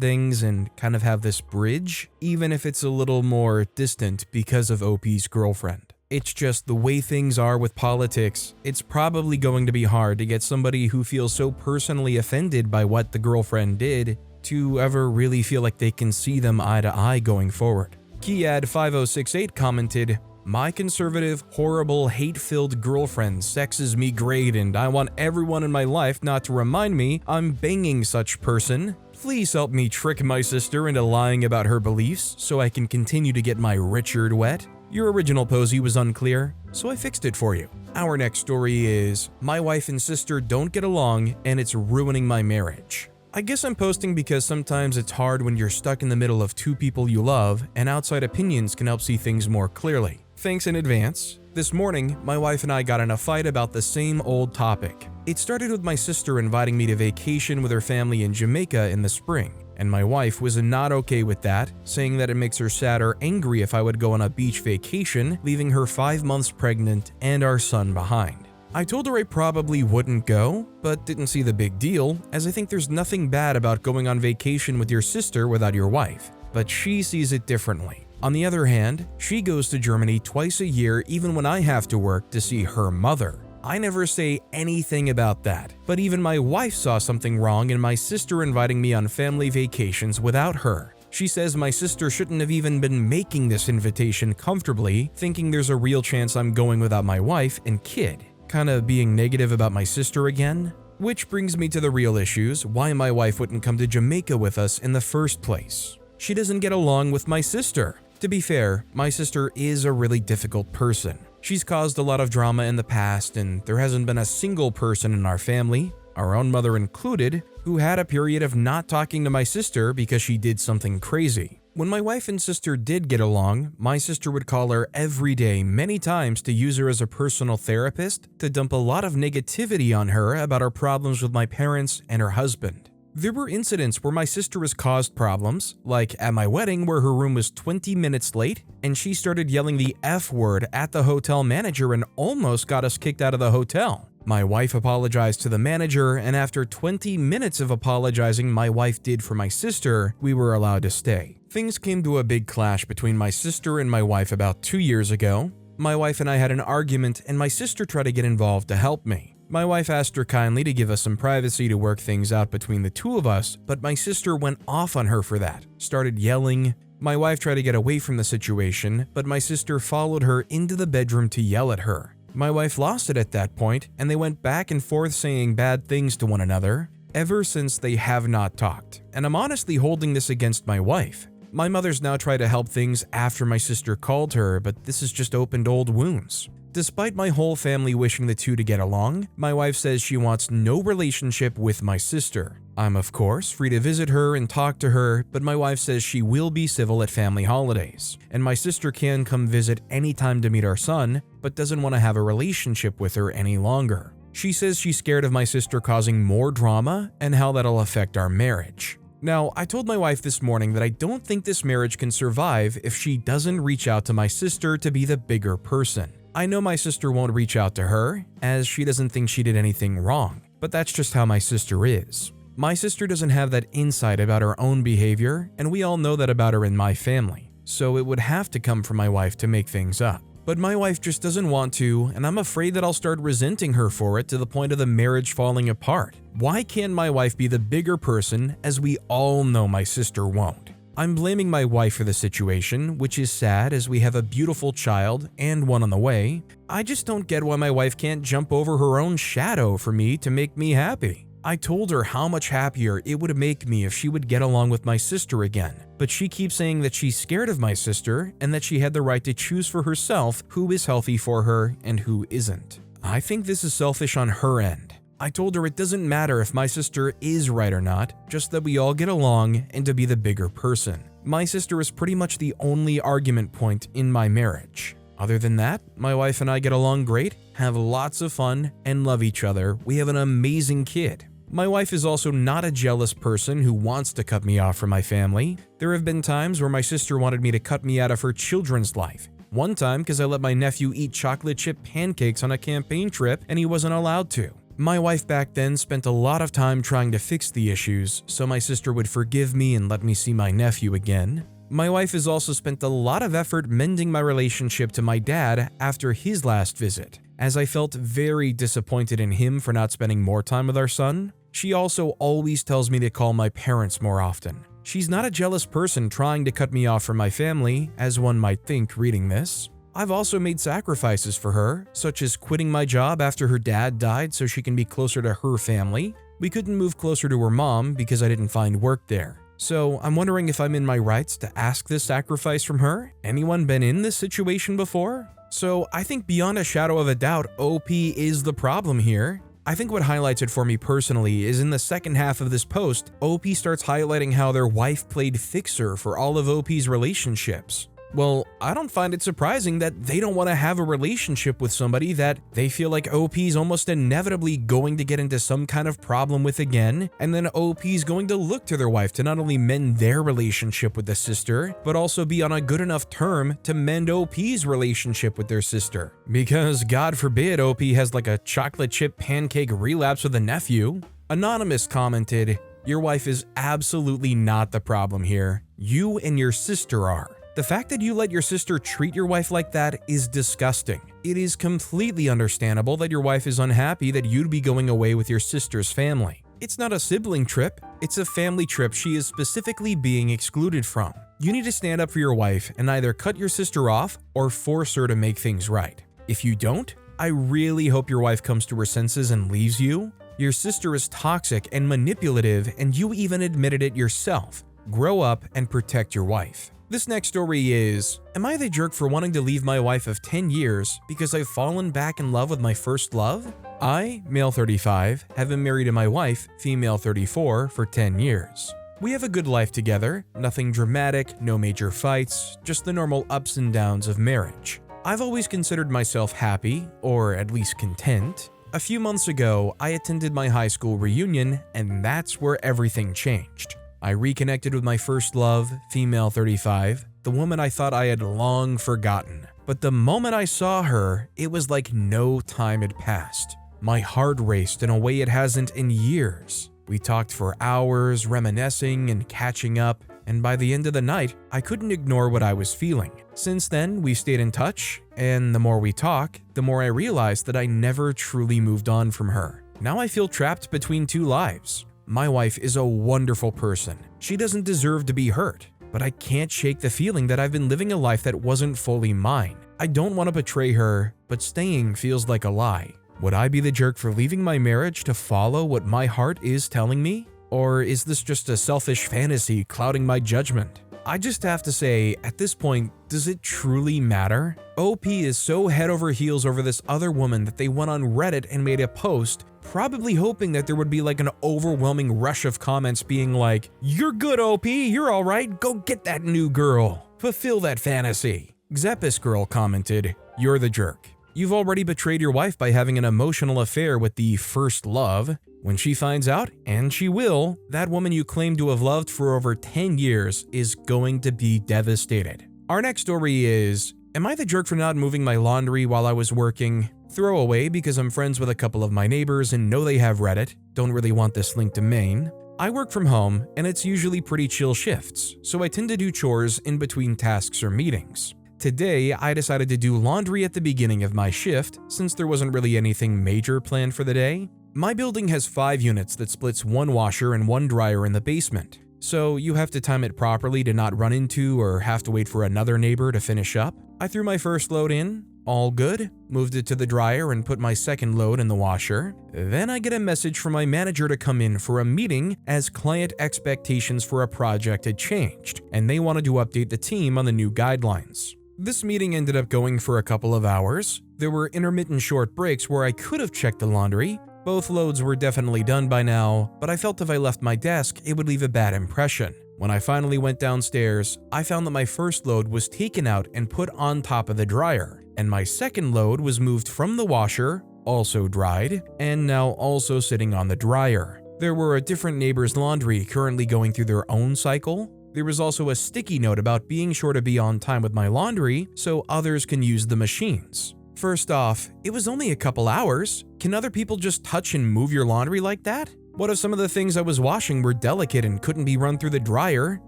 things and kind of have this bridge, even if it's a little more distant because of OP's girlfriend. It's just the way things are with politics, it's probably going to be hard to get somebody who feels so personally offended by what the girlfriend did to ever really feel like they can see them eye to eye going forward. Keyad5068 commented, "My conservative, horrible, hate-filled girlfriend sexes me great and I want everyone in my life not to remind me I'm banging such person. Please help me trick my sister into lying about her beliefs so I can continue to get my Richard wet. Your original posy was unclear, so I fixed it for you." Our next story is, "My wife and sister don't get along and it's ruining my marriage." I guess I'm posting because sometimes it's hard when you're stuck in the middle of two people you love, and outside opinions can help see things more clearly. Thanks in advance. This morning, my wife and I got in a fight about the same old topic. It started with my sister inviting me to vacation with her family in Jamaica in the spring, and my wife was not okay with that, saying that it makes her sad or angry if I would go on a beach vacation, leaving her 5 months pregnant and our son behind. I told her I probably wouldn't go, but didn't see the big deal, as I think there's nothing bad about going on vacation with your sister without your wife, but she sees it differently. On the other hand, she goes to Germany twice a year even when I have to work to see her mother. I never say anything about that. But even my wife saw something wrong in my sister inviting me on family vacations without her. She says my sister shouldn't have even been making this invitation comfortably, thinking there's a real chance I'm going without my wife and kid. Kinda being negative about my sister again? Which brings me to the real issues, why my wife wouldn't come to Jamaica with us in the first place. She doesn't get along with my sister. To be fair, my sister is a really difficult person. She's caused a lot of drama in the past, and there hasn't been a single person in our family, our own mother included, who had a period of not talking to my sister because she did something crazy. When my wife and sister did get along, my sister would call her every day many times to use her as a personal therapist to dump a lot of negativity on her about her problems with my parents and her husband. There were incidents where my sister has caused problems, like at my wedding where her room was 20 minutes late and she started yelling the F word at the hotel manager and almost got us kicked out of the hotel. My wife apologized to the manager, and after 20 minutes of apologizing my wife did for my sister, we were allowed to stay. Things came to a big clash between my sister and my wife about 2 years ago. My wife and I had an argument and my sister tried to get involved to help me. My wife asked her kindly to give us some privacy to work things out between the two of us, but my sister went off on her for that, started yelling. My wife tried to get away from the situation, but my sister followed her into the bedroom to yell at her. My wife lost it at that point, and they went back and forth saying bad things to one another. Ever since they have not talked, and I'm honestly holding this against my wife. My mother's now tried to help things after my sister called her, but this has just opened old wounds. Despite my whole family wishing the two to get along, my wife says she wants no relationship with my sister. I'm of course free to visit her and talk to her, but my wife says she will be civil at family holidays, and my sister can come visit anytime to meet our son, but doesn't want to have a relationship with her any longer. She says she's scared of my sister causing more drama and how that'll affect our marriage. Now, I told my wife this morning that I don't think this marriage can survive if she doesn't reach out to my sister to be the bigger person. I know my sister won't reach out to her, as she doesn't think she did anything wrong, but that's just how my sister is. My sister doesn't have that insight about her own behavior, and we all know that about her in my family, so it would have to come from my wife to make things up. But my wife just doesn't want to, and I'm afraid that I'll start resenting her for it to the point of the marriage falling apart. Why can't my wife be the bigger person, as we all know my sister won't? I'm blaming my wife for the situation, which is sad as we have a beautiful child and one on the way. I just don't get why my wife can't jump over her own shadow for me to make me happy. I told her how much happier it would make me if she would get along with my sister again, but she keeps saying that she's scared of my sister and that she had the right to choose for herself who is healthy for her and who isn't. I think this is selfish on her end. I told her it doesn't matter if my sister is right or not, just that we all get along and to be the bigger person. My sister is pretty much the only argument point in my marriage. Other than that, my wife and I get along great, have lots of fun, and love each other. We have an amazing kid. My wife is also not a jealous person who wants to cut me off from my family. There have been times where my sister wanted me to cut me out of her children's life. One time because I let my nephew eat chocolate chip pancakes on a campaign trip and he wasn't allowed to. My wife back then spent a lot of time trying to fix the issues so my sister would forgive me and let me see my nephew again. My wife has also spent a lot of effort mending my relationship to my dad after his last visit, as I felt very disappointed in him for not spending more time with our son. She also always tells me to call my parents more often. She's not a jealous person trying to cut me off from my family, as one might think reading this. I've also made sacrifices for her, such as quitting my job after her dad died so she can be closer to her family. We couldn't move closer to her mom because I didn't find work there. So I'm wondering if I'm in my rights to ask this sacrifice from her? Anyone been in this situation before? So I think beyond a shadow of a doubt, OP is the problem here. I think what highlights it for me personally is in the second half of this post, OP starts highlighting how their wife played fixer for all of OP's relationships. Well, I don't find it surprising that they don't want to have a relationship with somebody that they feel like OP's almost inevitably going to get into some kind of problem with again, and then OP's going to look to their wife to not only mend their relationship with the sister, but also be on a good enough term to mend OP's relationship with their sister. Because God forbid OP has like a chocolate chip pancake relapse with a nephew. Anonymous commented, "Your wife is absolutely not the problem here. You and your sister are. The fact that you let your sister treat your wife like that is disgusting. It is completely understandable that your wife is unhappy that you'd be going away with your sister's family. It's not a sibling trip, it's a family trip she is specifically being excluded from. You need to stand up for your wife and either cut your sister off or force her to make things right. If you don't, I really hope your wife comes to her senses and leaves you. Your sister is toxic and manipulative, and you even admitted it yourself. Grow up and protect your wife. This next story is, am I the jerk for wanting to leave my wife of 10 years because I've fallen back in love with my first love? I, male 35, have been married to my wife, female 34, for 10 years. We have a good life together, nothing dramatic, no major fights, just the normal ups and downs of marriage. I've always considered myself happy, or at least content. A few months ago, I attended my high school reunion, and that's where everything changed. I reconnected with my first love, female 35, the woman I thought I had long forgotten. But the moment I saw her, it was like no time had passed. My heart raced in a way it hasn't in years. We talked for hours, reminiscing and catching up, and by the end of the night, I couldn't ignore what I was feeling. Since then, we stayed in touch, and the more we talk, the more I realized that I never truly moved on from her. Now I feel trapped between two lives. My wife is a wonderful person. She doesn't deserve to be hurt, but I can't shake the feeling that I've been living a life that wasn't fully mine. I don't want to betray her, but staying feels like a lie. Would I be the jerk for leaving my marriage to follow what my heart is telling me? Or is this just a selfish fantasy clouding my judgment? I just have to say, at this point, does it truly matter? OP is so head over heels over this other woman that they went on Reddit and made a post, probably hoping that there would be like an overwhelming rush of comments being like, "You're good, OP, you're alright, go get that new girl. Fulfill that fantasy." Xepis Girl commented, "You're the jerk. You've already betrayed your wife by having an emotional affair with the first love. When she finds out, and she will, that woman you claim to have loved for over 10 years is going to be devastated." Our next story is, am I the jerk for not moving my laundry while I was working? Throwaway because I'm friends with a couple of my neighbors and know they have Reddit. Don't really want this link to main. I work from home, and it's usually pretty chill shifts, so I tend to do chores in between tasks or meetings. Today, I decided to do laundry at the beginning of my shift since there wasn't really anything major planned for the day. My building has 5 units that splits 1 washer and 1 dryer in the basement, so you have to time it properly to not run into or have to wait for another neighbor to finish up. I threw my first load in, all good, moved it to the dryer and put my second load in the washer. Then I get a message from my manager to come in for a meeting as client expectations for a project had changed, and they wanted to update the team on the new guidelines. This meeting ended up going for a couple of hours. There were intermittent short breaks where I could have checked the laundry. Both loads were definitely done by now, but I felt if I left my desk, it would leave a bad impression. When I finally went downstairs, I found that my first load was taken out and put on top of the dryer, and my second load was moved from the washer, also dried, and now also sitting on the dryer. There were a different neighbor's laundry currently going through their own cycle. There was also a sticky note about being sure to be on time with my laundry so others can use the machines. First off, it was only a couple hours. Can other people just touch and move your laundry like that? What if some of the things I was washing were delicate and couldn't be run through the dryer?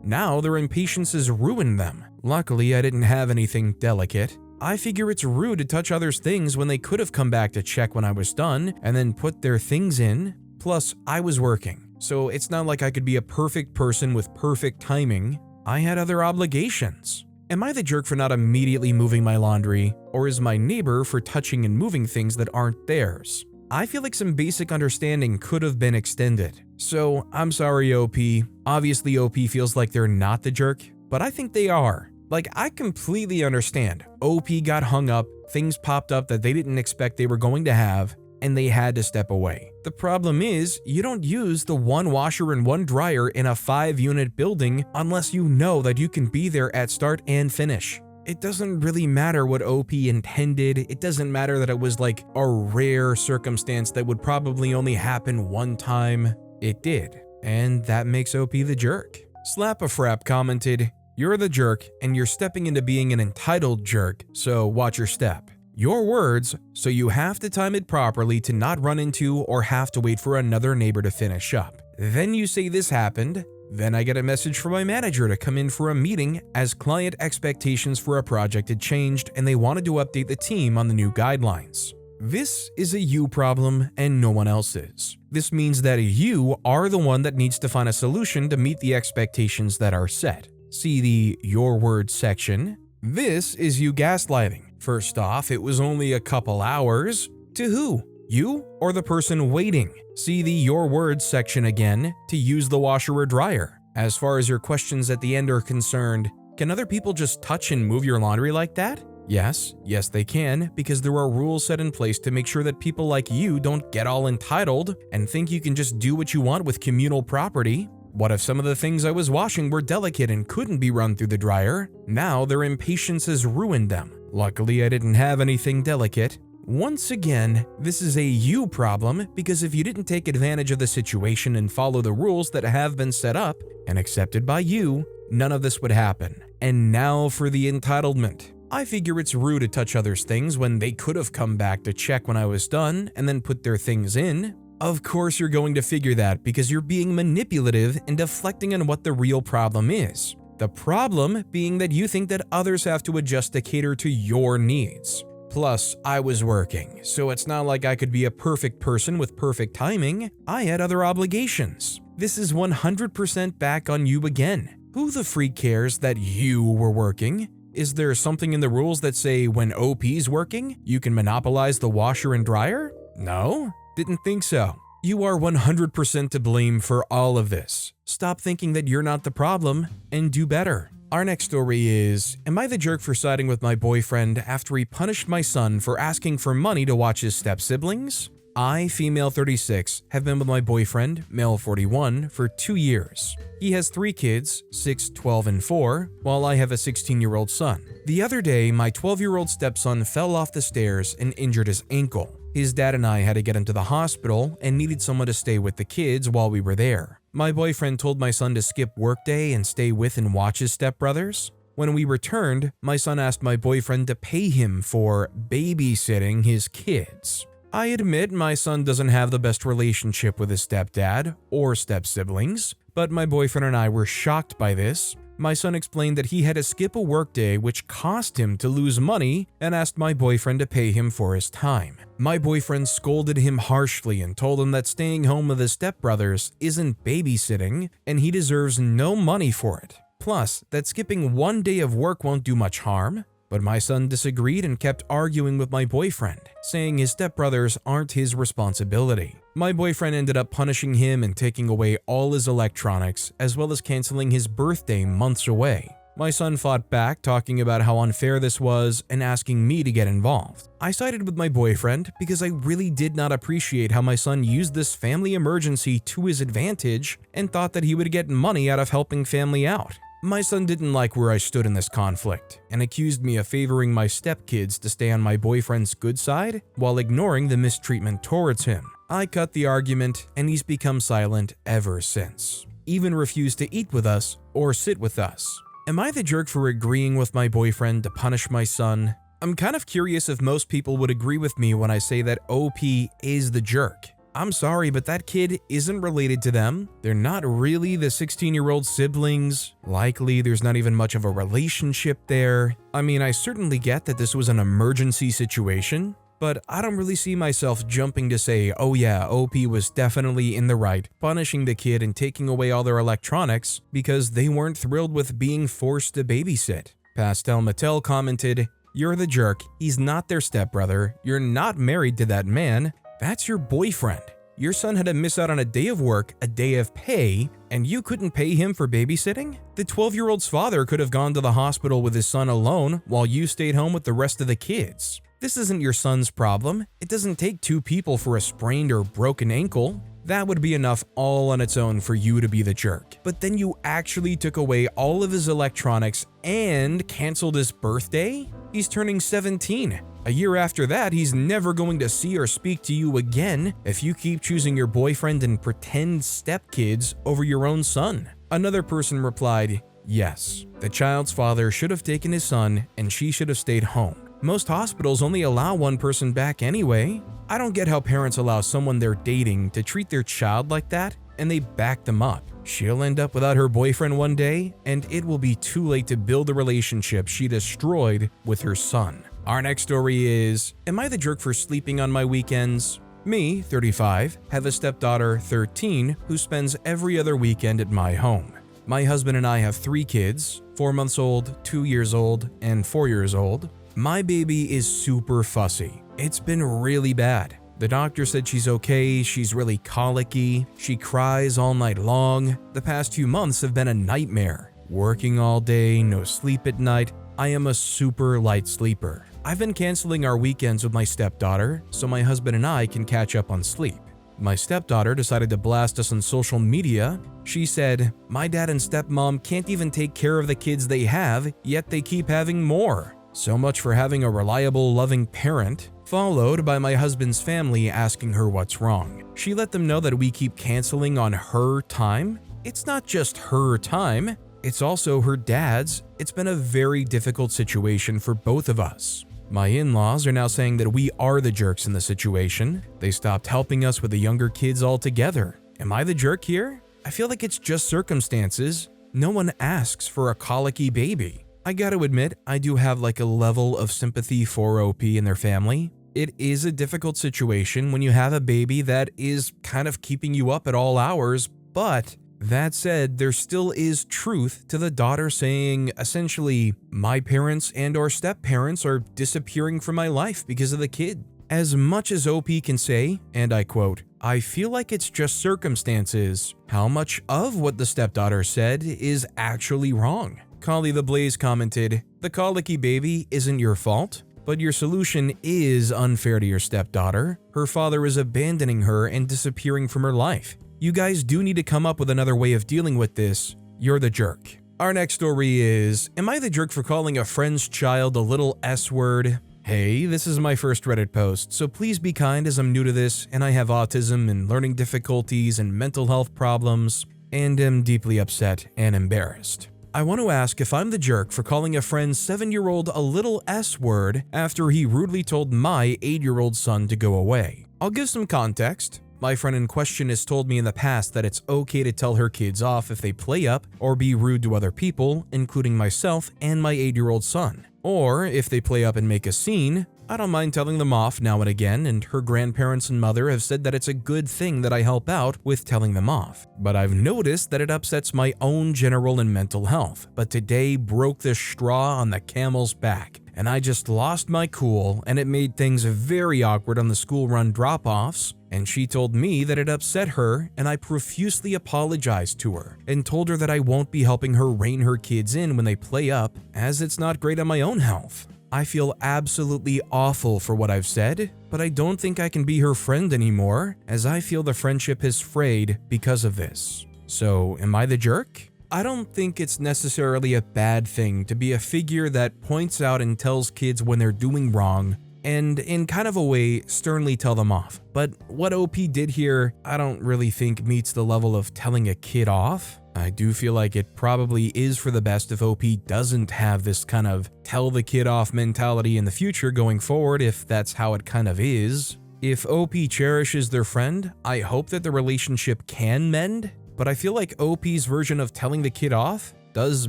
Now their impatience has ruined them. Luckily, I didn't have anything delicate. I figure it's rude to touch others' things when they could have come back to check when I was done and then put their things in. Plus, I was working, so it's not like I could be a perfect person with perfect timing. I had other obligations. Am I the jerk for not immediately moving my laundry, or is my neighbor for touching and moving things that aren't theirs? I feel like some basic understanding could have been extended. So, I'm sorry OP. Obviously OP feels like they're not the jerk, but I think they are. Like, I completely understand. OP got hung up, things popped up that they didn't expect they were going to have, and they had to step away. The problem is, you don't use the 1 washer and 1 dryer in a 5-unit building unless you know that you can be there at start and finish. It doesn't really matter what OP intended. It doesn't matter that it was like a rare circumstance that would probably only happen one time. It did, and that makes OP the jerk. Slap-a-frap commented, "You're the jerk, and you're stepping into being an entitled jerk, so watch your step. Your words, so you have to time it properly to not run into or have to wait for another neighbor to finish up. Then you say this happened, Then I get a message from my manager to come in for a meeting as client expectations for a project had changed and they wanted to update the team on the new guidelines. This is a you problem and no one else's. This means that you are the one that needs to find a solution to meet the expectations that are set. See the Your Words section. This is you gaslighting. First off, it was only a couple hours. To who? You or the person waiting? See the Your Words section again to use the washer or dryer. As far as your questions at the end are concerned, can other people just touch and move your laundry like that? Yes they can, because there are rules set in place to make sure that people like you don't get all entitled and think you can just do what you want with communal property. What if some of the things I was washing were delicate and couldn't be run through the dryer? Now their impatience has ruined them. Luckily, I didn't have anything delicate. Once again, this is a you problem because if you didn't take advantage of the situation and follow the rules that have been set up and accepted by you, none of this would happen. And now for the entitlement. I figure it's rude to touch others' things when they could have come back to check when I was done and then put their things in. Of course you're going to figure that because you're being manipulative and deflecting on what the real problem is. The problem being that you think that others have to adjust to cater to your needs. Plus, I was working, so it's not like I could be a perfect person with perfect timing. I had other obligations. This is 100% back on you again. Who the freak cares that you were working? Is there something in the rules that say when OP's working, you can monopolize the washer and dryer? No, didn't think so. You are 100% to blame for all of this. Stop thinking that you're not the problem and do better. Our next story is, am I the jerk for siding with my boyfriend after he punished my son for asking for money to watch his step-siblings? I, female 36, have been with my boyfriend, male 41, for 2 years. He has 3 kids, 6, 12, and 4, while I have a 16-year-old son. The other day, my 12-year-old stepson fell off the stairs and injured his ankle. His dad and I had to get him to the hospital and needed someone to stay with the kids while we were there. My boyfriend told my son to skip workday and stay with and watch his stepbrothers. When we returned, my son asked my boyfriend to pay him for babysitting his kids. I admit my son doesn't have the best relationship with his stepdad or step-siblings, but my boyfriend and I were shocked by this. My son explained that he had to skip a workday which cost him to lose money and asked my boyfriend to pay him for his time. My boyfriend scolded him harshly and told him that staying home with his stepbrothers isn't babysitting and he deserves no money for it. Plus, that skipping one day of work won't do much harm. But my son disagreed and kept arguing with my boyfriend, saying his stepbrothers aren't his responsibility. My boyfriend ended up punishing him and taking away all his electronics, as well as canceling his birthday months away. My son fought back, talking about how unfair this was and asking me to get involved. I sided with my boyfriend because I really did not appreciate how my son used this family emergency to his advantage and thought that he would get money out of helping family out. My son didn't like where I stood in this conflict and accused me of favoring my stepkids to stay on my boyfriend's good side while ignoring the mistreatment towards him. I cut the argument and he's become silent ever since. Even refused to eat with us or sit with us. Am I the jerk for agreeing with my boyfriend to punish my son? I'm kind of curious if most people would agree with me when I say that OP is the jerk. I'm sorry, but that kid isn't related to them. They're not really the 16-year-old siblings. Likely, there's not even much of a relationship there. I mean, I certainly get that this was an emergency situation, but I don't really see myself jumping to say, oh yeah, OP was definitely in the right, punishing the kid and taking away all their electronics because they weren't thrilled with being forced to babysit. Pastel Mattel commented, "You're the jerk. He's not their stepbrother. You're not married to that man. That's your boyfriend. Your son had to miss out on a day of work, a day of pay, and you couldn't pay him for babysitting? The 12-year-old's father could have gone to the hospital with his son alone while you stayed home with the rest of the kids. This isn't your son's problem. It doesn't take 2 people for a sprained or broken ankle. That would be enough all on its own for you to be the jerk. But then you actually took away all of his electronics and canceled his birthday? He's turning 17. A year after that, he's never going to see or speak to you again if you keep choosing your boyfriend and pretend stepkids over your own son." Another person replied, "Yes, the child's father should have taken his son and she should have stayed home. Most hospitals only allow one person back anyway. I don't get how parents allow someone they're dating to treat their child like that. and they back them up. She'll end up without her boyfriend one day, and it will be too late to build the relationship she destroyed with her son. Our next story is, am I the jerk for sleeping on my weekends? Me, 35, have a stepdaughter, 13, who spends every other weekend at my home. My husband and I have 3 kids, 4 months old, 2 years old, and 4 years old. My baby is super fussy. It's been really bad. The doctor said she's okay, she's really colicky, she cries all night long. The past few months have been a nightmare. Working all day, no sleep at night. I am a super light sleeper. I've been canceling our weekends with my stepdaughter so my husband and I can catch up on sleep. My stepdaughter decided to blast us on social media. She said, "My dad and stepmom can't even take care of the kids they have, yet they keep having more. So much for having a reliable, loving parent," followed by my husband's family asking her what's wrong. She let them know that we keep canceling on her time. It's not just her time, it's also her dad's. It's been a very difficult situation for both of us. My in-laws are now saying that we are the jerks in the situation. They stopped helping us with the younger kids altogether. Am I the jerk here? I feel like it's just circumstances. No one asks for a colicky baby. I gotta admit, I do have like a level of sympathy for OP and their family. It is a difficult situation when you have a baby that is kind of keeping you up at all hours, but that said, there still is truth to the daughter saying, essentially, my parents and or step-parents are disappearing from my life because of the kid. As much as OP can say, and I quote, "I feel like it's just circumstances," how much of what the stepdaughter said is actually wrong? Collie the Blaze commented, "The colicky baby isn't your fault, but your solution is unfair to your stepdaughter. Her father is abandoning her and disappearing from her life. You guys do need to come up with another way of dealing with this. You're the jerk." Our next story is, am I the jerk for calling a friend's child a little S-word? Hey, this is my first Reddit post, so please be kind as I'm new to this and I have autism and learning difficulties and mental health problems, and am deeply upset and embarrassed. I want to ask if I'm the jerk for calling a friend's 7-year-old a little S-word after he rudely told my 8-year-old son to go away. I'll give some context. My friend in question has told me in the past that it's okay to tell her kids off if they play up or be rude to other people, including myself and my 8-year-old son. Or if they play up and make a scene, I don't mind telling them off now and again, and her grandparents and mother have said that it's a good thing that I help out with telling them off. But I've noticed that it upsets my own general and mental health, but today broke the straw on the camel's back. And I just lost my cool, and it made things very awkward on the school run drop-offs, and she told me that it upset her, and I profusely apologized to her and told her that I won't be helping her rein her kids in when they play up, as it's not great on my own health. I feel absolutely awful for what I've said, but I don't think I can be her friend anymore, as I feel the friendship has frayed because of this. So, am I the jerk? I don't think it's necessarily a bad thing to be a figure that points out and tells kids when they're doing wrong, and in kind of a way sternly tell them off. But what OP did here, I don't really think meets the level of telling a kid off. I do feel like it probably is for the best if OP doesn't have this kind of tell the kid off mentality in the future going forward, if that's how it kind of is. If OP cherishes their friend, I hope that the relationship can mend, but I feel like OP's version of telling the kid off does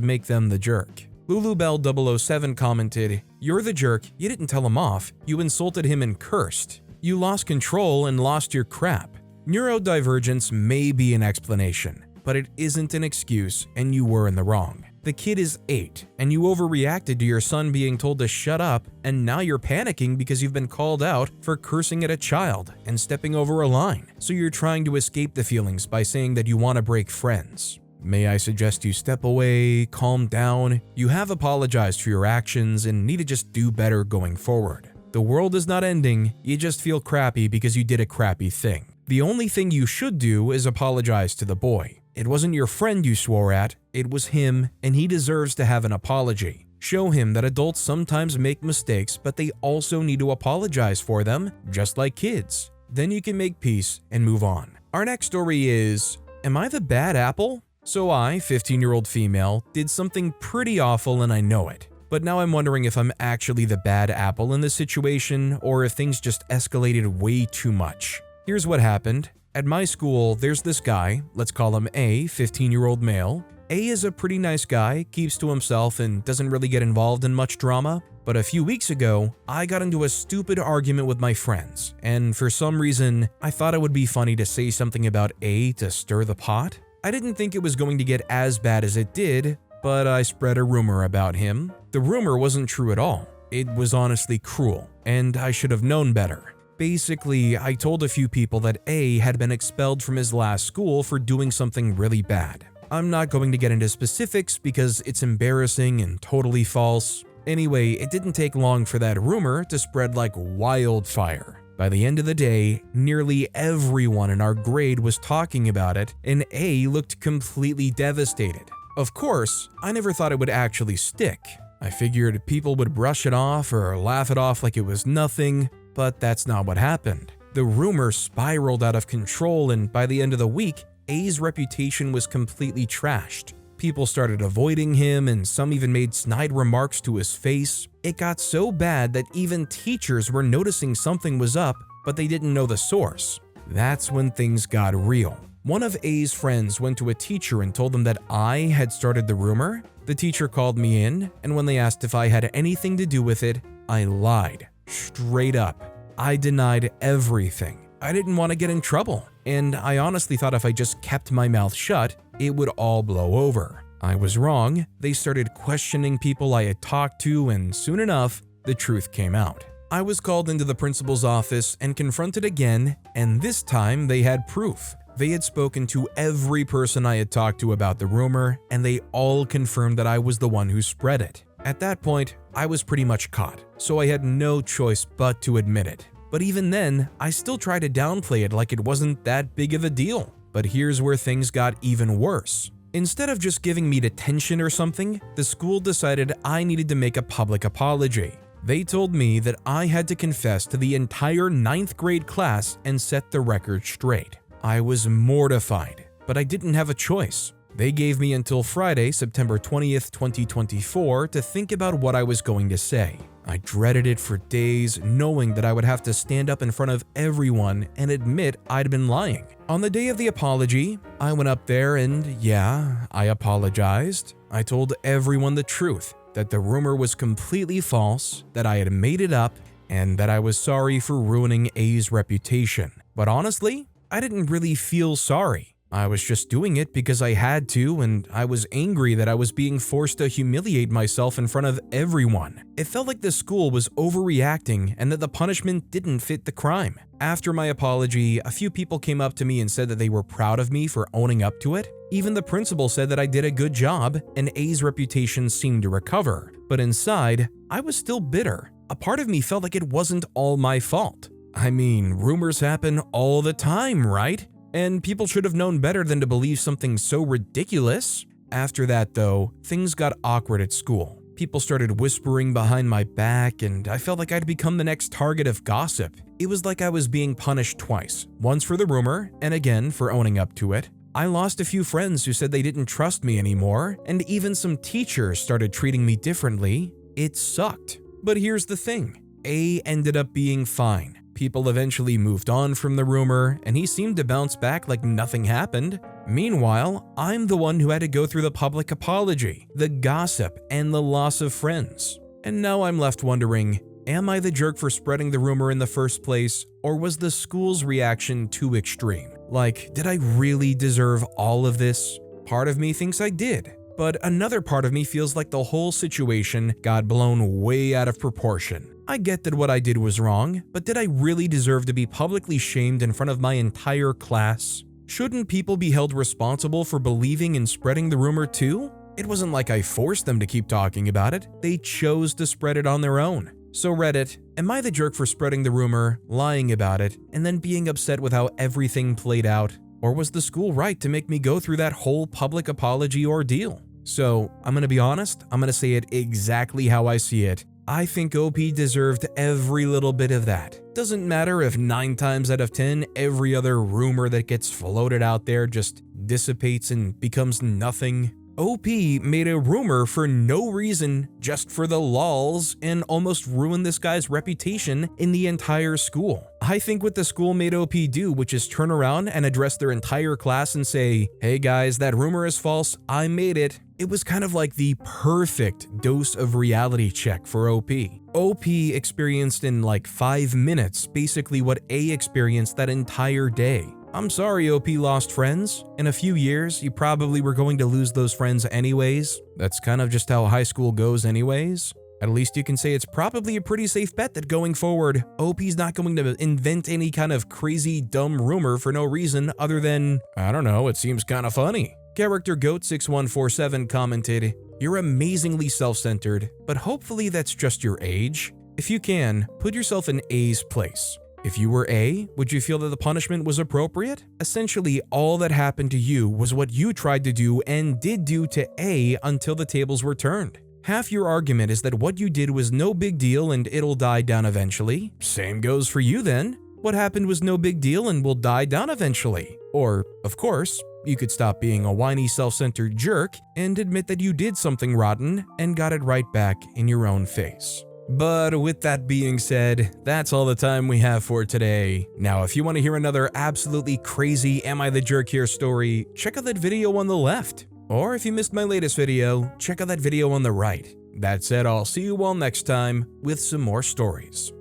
make them the jerk. LuluBell007 commented, "You're the jerk, you didn't tell him off, you insulted him and cursed. You lost control and lost your crap. Neurodivergence may be an explanation, but it isn't an excuse and you were in the wrong. The kid is 8 and you overreacted to your son being told to shut up, and now you're panicking because you've been called out for cursing at a child and stepping over a line. So you're trying to escape the feelings by saying that you want to break friends. May I suggest you step away, calm down? You have apologized for your actions and need to just do better going forward. The world is not ending, you just feel crappy because you did a crappy thing. The only thing you should do is apologize to the boy. It wasn't your friend you swore at, it was him, and he deserves to have an apology. Show him that adults sometimes make mistakes, but they also need to apologize for them, just like kids. Then you can make peace and move on." Our next story is, am I the bad apple? So I, 15-year-old female, did something pretty awful and I know it. But now I'm wondering if I'm actually the bad apple in this situation, or if things just escalated way too much. Here's what happened. At my school, there's this guy, let's call him A, 15-year-old male. A is a pretty nice guy, keeps to himself, and doesn't really get involved in much drama. But a few weeks ago, I got into a stupid argument with my friends, and for some reason, I thought it would be funny to say something about A to stir the pot. I didn't think it was going to get as bad as it did, but I spread a rumor about him. The rumor wasn't true at all. It was honestly cruel, and I should have known better. Basically, I told a few people that A had been expelled from his last school for doing something really bad. I'm not going to get into specifics because it's embarrassing and totally false. Anyway, it didn't take long for that rumor to spread like wildfire. By the end of the day, nearly everyone in our grade was talking about it, and A looked completely devastated. Of course, I never thought it would actually stick. I figured people would brush it off or laugh it off like it was nothing, but that's not what happened. The rumor spiraled out of control, and by the end of the week, A's reputation was completely trashed. People started avoiding him, and some even made snide remarks to his face. It got so bad that even teachers were noticing something was up, but they didn't know the source. That's when things got real. One of A's friends went to a teacher and told them that I had started the rumor. The teacher called me in, and when they asked if I had anything to do with it, I lied. Straight up. I denied everything. I didn't want to get in trouble, and I honestly thought if I just kept my mouth shut, it would all blow over. I was wrong. They started questioning people I had talked to, and soon enough, the truth came out. I was called into the principal's office and confronted again, and this time they had proof. They had spoken to every person I had talked to about the rumor, and they all confirmed that I was the one who spread it. At that point, I was pretty much caught, so I had no choice but to admit it. But even then, I still tried to downplay it like it wasn't that big of a deal. But here's where things got even worse. Instead of just giving me detention or something, the school decided I needed to make a public apology. They told me that I had to confess to the entire 9th grade class and set the record straight. I was mortified, but I didn't have a choice. They gave me until Friday, September 20th, 2024 to think about what I was going to say. I dreaded it for days, knowing that I would have to stand up in front of everyone and admit I'd been lying. On the day of the apology, I went up there and yeah, I apologized. I told everyone the truth, that the rumor was completely false, that I had made it up, and that I was sorry for ruining A's reputation. But honestly, I didn't really feel sorry. I was just doing it because I had to, and I was angry that I was being forced to humiliate myself in front of everyone. It felt like the school was overreacting and that the punishment didn't fit the crime. After my apology, a few people came up to me and said that they were proud of me for owning up to it. Even the principal said that I did a good job, and A's reputation seemed to recover. But inside, I was still bitter. A part of me felt like it wasn't all my fault. I mean, rumors happen all the time, right? And people should have known better than to believe something so ridiculous. After that, though, things got awkward at school. People started whispering behind my back, and I felt like I'd become the next target of gossip. It was like I was being punished twice, once for the rumor, and again for owning up to it. I lost a few friends who said they didn't trust me anymore, and even some teachers started treating me differently. It sucked. But here's the thing. A ended up being fine. People eventually moved on from the rumor, and he seemed to bounce back like nothing happened. Meanwhile, I'm the one who had to go through the public apology, the gossip, and the loss of friends. And now I'm left wondering, am I the jerk for spreading the rumor in the first place, or was the school's reaction too extreme? Like, did I really deserve all of this? Part of me thinks I did, but another part of me feels like the whole situation got blown way out of proportion. I get that what I did was wrong, but did I really deserve to be publicly shamed in front of my entire class? Shouldn't people be held responsible for believing and spreading the rumor too? It wasn't like I forced them to keep talking about it. They chose to spread it on their own. So Reddit, am I the jerk for spreading the rumor, lying about it, and then being upset with how everything played out? Or was the school right to make me go through that whole public apology ordeal? So, I'm gonna be honest, I'm gonna say it exactly how I see it. I think OP deserved every little bit of that. Doesn't matter if 9 times out of 10, every other rumor that gets floated out there just dissipates and becomes nothing. OP made a rumor for no reason, just for the lols, and almost ruined this guy's reputation in the entire school. I think what the school made OP do, which is turn around and address their entire class and say, hey guys, that rumor is false, I made it. It was kind of like the perfect dose of reality check for OP. OP experienced in like 5 minutes basically what A experienced that entire day. I'm sorry OP lost friends. In a few years, you probably were going to lose those friends anyways. That's kind of just how high school goes anyways. At least you can say it's probably a pretty safe bet that going forward, OP's not going to invent any kind of crazy dumb rumor for no reason other than, I don't know, it seems kind of funny. Character Goat6147 commented, "You're amazingly self-centered, but hopefully that's just your age. If you can, put yourself in A's place. If you were A, would you feel that the punishment was appropriate? Essentially, all that happened to you was what you tried to do and did do to A until the tables were turned. Half your argument is that what you did was no big deal and it'll die down eventually. Same goes for you then. What happened was no big deal and will die down eventually. Or, of course, you could stop being a whiny self-centered jerk and admit that you did something rotten and got it right back in your own face." But with that being said, that's all the time we have for today. Now, if you want to hear another absolutely crazy Am I the Jerk Here story, check out that video on the left. Or if you missed my latest video, check out that video on the right. That said, I'll see you all next time with some more stories.